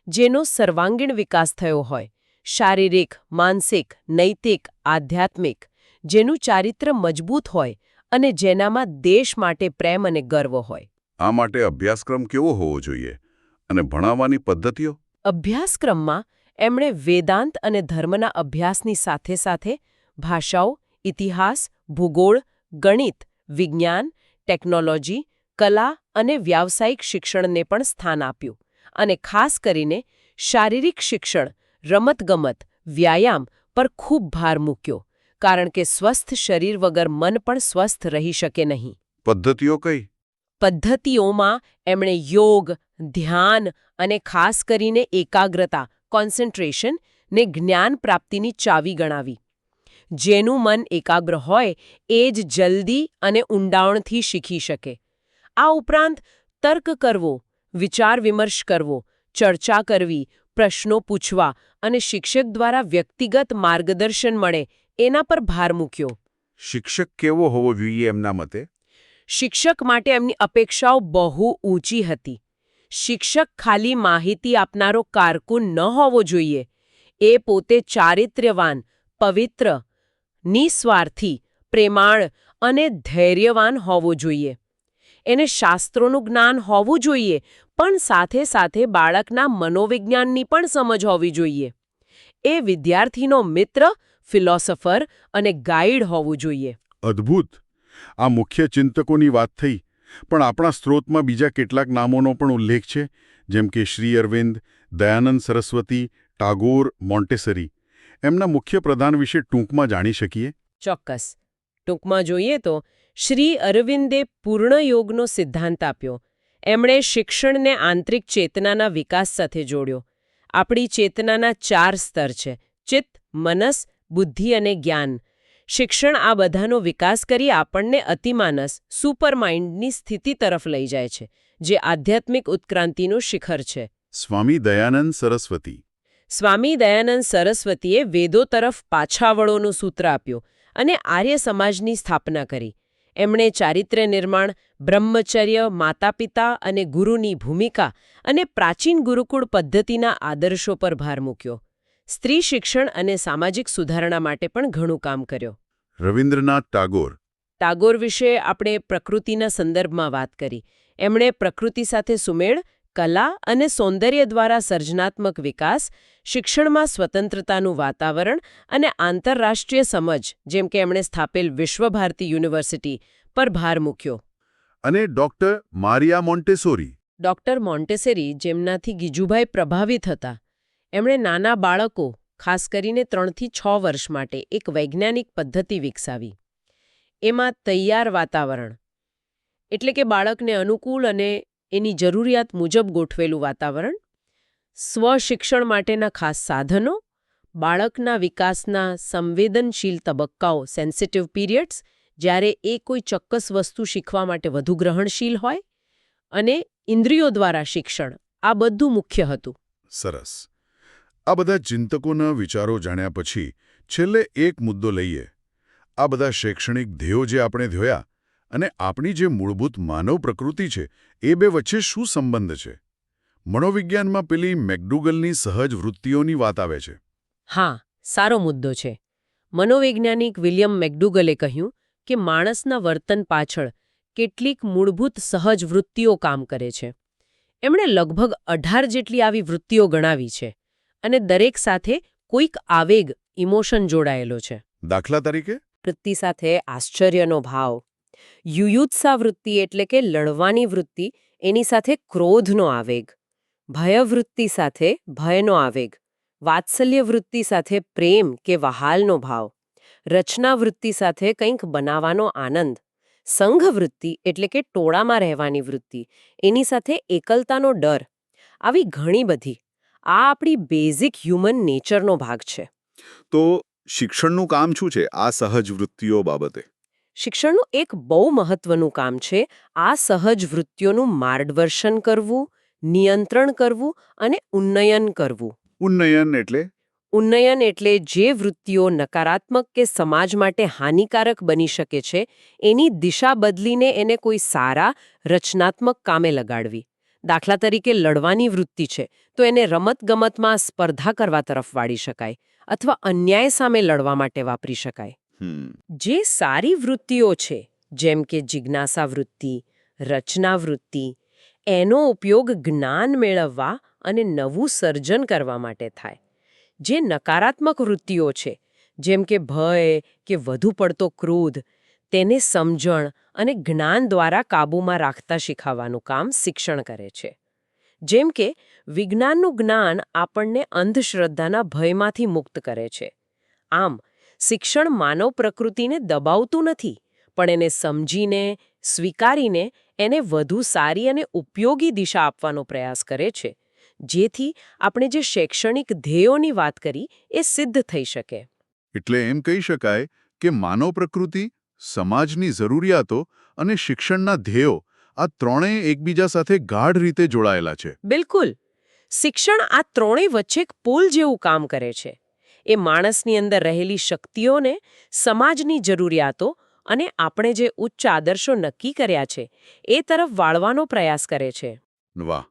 Speaker 2: જેનો સર્વાંગીણ વિકાસ થયો હોય, શારીરિક, માનસિક, નૈતિક, આધ્યાત્મિક, જેનું ચારિત્ર મજબૂત હોય અને જેનામાં દેશ માટે પ્રેમ અને ગર્વ હોય.
Speaker 1: આ માટે અભ્યાસક્રમ કેવો હોવો જોઈએ અને ભણાવવાની પદ્ધતિઓ?
Speaker 2: અભ્યાસક્રમમાં એમણે વેદાંત અને ધર્મના અભ્યાસની સાથે સાથે ભાષાઓ, ઇતિહાસ, ભૂગોળ, ગણિત, વિજ્ઞાન, ટેકનોલોજી, કલા અને વ્યાવસાયિક શિક્ષણને પણ સ્થાન આપ્યું અને ખાસ કરીને શારીરિક શિક્ષણ, રમતગમત, વ્યાયામ પર ખૂબ ભાર મૂક્યો, કારણ કે સ્વસ્થ શરીર વગર મન પણ સ્વસ્થ રહી શકે નહીં.
Speaker 1: પદ્ધતિઓ કઈ?
Speaker 2: પદ્ધતિઓમાં એમણે યોગ, ધ્યાન અને ખાસ કરીને એકાગ્રતા, કોન્સન્ટ્રેશન ને જ્ઞાન પ્રાપ્તિની ચાવી ગણાવી. જેનું મન એકાગ્ર હોય એ જ જલ્દી અને ઊંડાણથી શીખી શકે. આ ઉપરાંત તર્ક કરવો, વિચાર વિમર્શ કરવો, ચર્ચા કરવી, પ્રશ્નો પૂછવા અને શિક્ષક દ્વારા વ્યક્તિગત માર્ગદર્શન મળે એના પર ભાર મૂક્યો.
Speaker 1: શિક્ષક કેવો હોવો જોઈએ એમના મતે?
Speaker 2: શિક્ષક માટે એમની અપેક્ષાઓ બહુ ઊંચી હતી. શિક્ષક ખાલી માહિતી આપનારો કારકુન ન હોવો જોઈએ. એ પોતે ચારિત્ર્યવાન, પવિત્ર, નિસ્વાર્થી, પ્રેમાળ અને ધૈર્યવાન હોવો જોઈએ. એને શાસ્ત્રોનું જ્ઞાન હોવું જોઈએ, પણ સાથે સાથે બાળકના મનોવિજ્ઞાનની પણ સમજ હોવી જોઈએ. એ વિદ્યાર્થીનો મિત્ર, ફિલોસોફર અને ગાઈડ હોવું જોઈએ.
Speaker 1: અદ્ભુત! આ મુખ્ય ચિંતકોની વાત થઈ, પણ આપણા સ્ત્રોતમાં બીજા કેટલાક નામોનો પણ ઉલ્લેખ છે, જેમ કે શ્રી અરવિંદ, દયાનંદ સરસ્વતી, ટાગોર, મોન્ટેસરી. એમના મુખ્ય પ્રદાન વિશે ટૂંકમાં જાણી શકીએ?
Speaker 2: ચોક્કસ. ટૂંકમાં જોઈએ તો શ્રી અરવિંદે પૂર્ણ યોગનો સિદ્ધાંત આપ્યો. એમણે શિક્ષણને આંતરિક ચેતનાના વિકાસ સાથે જોડ્યો. આપણી ચેતનાના 4 સ્તર છે: ચિત્ત, મનસ, બુદ્ધિ અને જ્ઞાન. શિક્ષણ આ બધાનો વિકાસ કરી આપણને અતિમાનસ, સુપરમાઇન્ડની સ્થિતિ તરફ લઈ જાય છે, જે આધ્યાત્મિક ઉત્ક્રાંતિનું શિખર છે.
Speaker 1: સ્વામી દયાનંદ સરસ્વતી.
Speaker 2: સ્વામી દયાનંદ સરસ્વતીએ વેદો તરફ પાછા વળોનું સૂત્ર આપ્યું અને આર્ય સમાજની સ્થાપના કરી. એમણે ચારિત્ર્ય નિર્માણ, બ્રહ્મચર્ય, માતાપિતા અને ગુરુની ભૂમિકા અને પ્રાચીન ગુરુકુળ પદ્ધતિના આદર્શો પર ભાર મૂક્યો. સ્ત્રી શિક્ષણ અને સામાજિક સુધારણા માટે પણ ઘણું કામ કર્યો.
Speaker 1: રવિન્દ્રનાથ ટાગોર.
Speaker 2: ટાગોર વિશે આપણે પ્રકૃતિના સંદર્ભમાં વાત કરી. એમણે પ્રકૃતિ સાથે સુમેળ, કલા અને સૌંદર્ય દ્વારા સર્જનાત્મક વિકાસ, શિક્ષણમાં સ્વતંત્રતાનું વાતાવરણ અને આંતરરાષ્ટ્રીય સમજ, જેમ કે એમણે સ્થાપેલ વિશ્વભારતી યુનિવર્સિટી, પર ભાર મૂક્યો.
Speaker 1: અને doctor Maria મોન્ટેસોરી.
Speaker 2: Doctor Montessori, જેમનાથી Gijubhai પ્રભાવિત હતા, એમણે નાના બાળકો, ખાસ કરીને 3 થી 6 વર્ષ માટે એક વૈજ્ઞાનિક પદ્ધતિ વિકસાવી. એમાં તૈયાર વાતાવરણ, એટલે કે બાળકને અનુકૂળ અને એની જરૂરિયાત મુજબ ગોઠવેલું વાતાવરણ, સ્વશિક્ષણ માટેના ખાસ સાધનો, બાળકના વિકાસના સંવેદનશીલ તબક્કાઓ, સેન્સિટિવ પીરિયડ્સ, જ્યારે એ કોઈ ચોક્કસ વસ્તુ શીખવા માટે વધુ ગ્રહણશીલ હોય, અને ઇન્દ્રિયો દ્વારા શિક્ષણ, આ બધું મુખ્ય હતું.
Speaker 1: સરસ. આ બધા ચિંતકોના વિચારો જાણ્યા પછી છેલ્લે એક મુદ્દો લઈએ. આ બધા શૈક્ષણિક ધ્યેયો જે આપણે ધોયા અને આપણી જે મૂળભૂત માનવ પ્રકૃતિ છે એ બે વચ્ચે શું સંબંધ છે? મનોવિજ્ઞાનમાં પેલી મેકડુગલની સહજ વૃત્તિઓની વાત આવે છે.
Speaker 2: હા, સારો મુદ્દો છે. મનોવૈજ્ઞાનિક વિલિયમ મેકડુગલે કહ્યું કે માણસના વર્તન પાછળ કેટલીક મૂળભૂત સહજ વૃત્તિઓ કામ કરે છે. એમણે લગભગ 18 જેટલી આવી વૃત્તિઓ ગણાવી છે અને દરેક સાથે કોઈક આવેગ ઇમોશન જોડાયેલો છે.
Speaker 1: દાખલા તરીકે
Speaker 2: વૃત્તિ સાથે આશ્ચર્યનો ભાવ, યુયુત્સા વૃત્તિ એટલે કે લડવાની વૃત્તિ, એની સાથે ક્રોધનો આવેગ, ભયવૃત્તિ સાથે ભયનો આવેગ, વાત્સલ્ય વૃત્તિ સાથે પ્રેમ કે વહાલનો ભાવ, રચના વૃત્તિ સાથે કંઈક બનાવવાનો આનંદ, સંઘ વૃત્તિ એટલે કે ટોળામાં રહેવાની વૃત્તિ, એની સાથે એકલતાનો ડર. આવી ઘણી બધી. આ આપણી બેઝિક હ્યુમન નેચરનો ભાગ છે.
Speaker 1: તો શિક્ષણનું કામ શું છે આ સહજ વૃત્તિઓ બાબતે?
Speaker 2: શિક્ષણનું એક બહુ મહત્વનું કામ છે આ સહજ વૃત્તિઓનું માર્ગદર્શન કરવું, નિયંત્રણ કરવું અને ઉન્નયન કરવું.
Speaker 1: ઉન્નયન એટલે
Speaker 2: ઉન્નયન એટલે જે વૃત્તિઓ નકારાત્મક કે સમાજ માટે હાનિકારક બની શકે છે એની દિશા બદલીને એને કોઈ સારા, રચનાત્મક કામે લગાડવી. દાખલા તરીકે લડવાની વૃત્તિ છે તો એને રમતગમતમાં સ્પર્ધા કરવા તરફ વાળી શકાય અથવા અન્યાય સામે લડવા માટે વાપરી શકાય. જે સારી વૃત્તિઓ છે જેમ કે જિજ્ઞાસા વૃત્તિ, રચના વૃત્તિ, એનો ઉપયોગ જ્ઞાન મેળવવા અને નવું સર્જન કરવા માટે થાય. જે નકારાત્મક વૃત્તિઓ છે જેમ કે ભય કે વધુ પડતો ક્રોધ, તેને સમજણ અને જ્ઞાન દ્વારા કાબૂમાં રાખતા શીખવવાનું કામ શિક્ષણ કરે છે. જેમ કે વિજ્ઞાનનું જ્ઞાન આપણને અંધશ્રદ્ધાના ભયમાંથી મુક્ત કરે છે. આમ શિક્ષણ માનવ પ્રકૃતિને દબાવતું નથી, પણ એને સમજીને, સ્વીકારીને એને વધુ સારી અને ઉપયોગી દિશા આપવાનો પ્રયાસ કરે છે, જેથી આપણે જે શૈક્ષણિક ધ્યેયોની વાત કરી એ સિદ્ધ થઈ શકે.
Speaker 1: એટલે એમ કહી શકાય કે માનવ પ્રકૃતિ, સમાજની જરૂરિયાતો અને શિક્ષણના ધ્યેયો આ ત્રણેય એકબીજા સાથે ગાઢ રીતે જોડાયેલા છે.
Speaker 2: બિલકુલ. શિક્ષણ આ ત્રણેય વચ્ચે એક પુલ જેવું કામ કરે છે. એ માણસની અંદર રહેલી શક્તિઓને, સમાજની જરૂરિયાતો અને આપણે જે ઉચ્ચ આદર્શો નક્કી કર્યા છે એ તરફ વાળવાનો પ્રયાસ કરે છે.
Speaker 1: વાહ,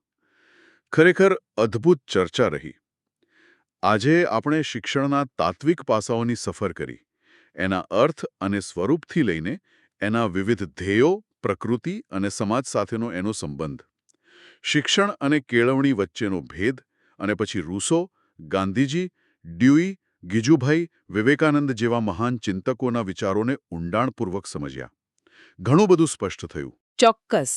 Speaker 1: ખરેખર અદ્ભુત ચર્ચા રહી. આજે આપણે શિક્ષણના તાત્વિક પાસાઓની સફર કરી, એના અર્થ અને સ્વરૂપથી લઈને એના વિવિધ ધ્યેયો, પ્રકૃતિ અને સમાજ સાથેનો એનો સંબંધ, શિક્ષણ અને કેળવણી વચ્ચેનો ભેદ, અને પછી રૂસો, ગાંધીજી, ડ્યુઈ, ગિજુભાઈ, વિવેકાનંદ જેવા મહાન ચિંતકોના વિચારોને ઊંડાણપૂર્વક સમજ્યા. ઘણું બધું સ્પષ્ટ થયું.
Speaker 2: ચોક્કસ.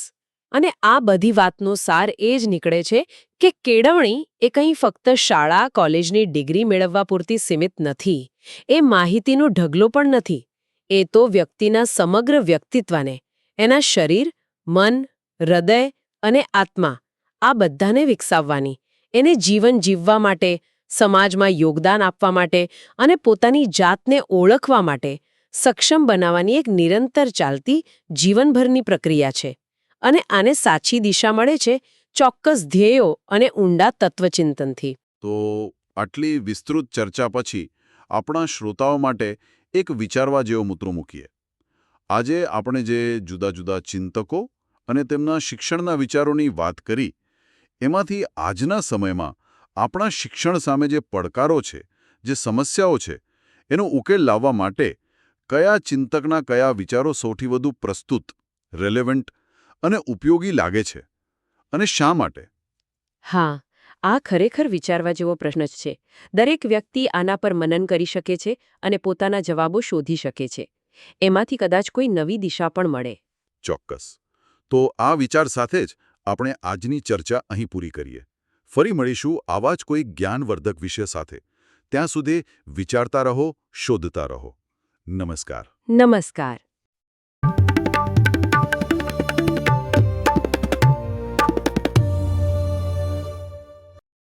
Speaker 2: અને આ બધી વાતનો સાર એ જ નીકળે છે કે કેળવણી એ કંઈ ફક્ત શાળા, કોલેજની ડિગ્રી મેળવવા પૂરતી સીમિત નથી. એ માહિતીનો ઢગલો પણ નથી. એ તો વ્યક્તિના સમગ્ર વ્યક્તિત્વને, એના શરીર, મન, હૃદય અને આત્મા આ બધાને વિકસાવવાની, એને જીવન જીવવા માટે, સમાજમાં યોગદાન આપવા માટે અને પોતાની જાતને ઓળખવા માટે સક્ષમ બનાવવાની એક નિરંતર ચાલતી જીવનભરની પ્રક્રિયા છે. અને આને સાચી દિશા મળે છે ચોક્કસ ધ્યેયો અને ઊંડા તત્વચિંતનથી.
Speaker 1: તો આટલી વિસ્તૃત ચર્ચા પછી આપણા શ્રોતાઓ માટે એક વિચારવા જેવો મુદ્દો મૂકીએ. આજે આપણે જે જુદા જુદા ચિંતકો અને તેમના શિક્ષણના વિચારોની વાત કરી, એમાંથી આજના સમયમાં આપણા શિક્ષણ સામે જે પડકારો છે, જે સમસ્યાઓ છે, એનો ઉકેલ લાવવા માટે કયા ચિંતકના કયા વિચારો સૌથી વધુ પ્રસ્તુત, રેલેવન્ટ અને ઉપયોગી લાગે છે, અને શા માટે?
Speaker 2: હા, આ ખરેખર વિચારવા જેવો પ્રશ્ન જ છે. દરેક વ્યક્તિ આના પર મનન કરી શકે છે અને પોતાના જવાબો શોધી શકે છે. એમાંથી કદાચ કોઈ નવી દિશા પણ મળે.
Speaker 1: ચોક્કસ. તો આ વિચાર સાથે જ આપણે આજની ચર્ચા અહીં પૂરી કરીએ. ફરી મળીશું આવા જ કોઈ જ્ઞાનવર્ધક વિષય સાથે. ત્યાં સુધી વિચારતા રહો, શોધતા રહો. નમસ્કાર.
Speaker 2: નમસ્કાર.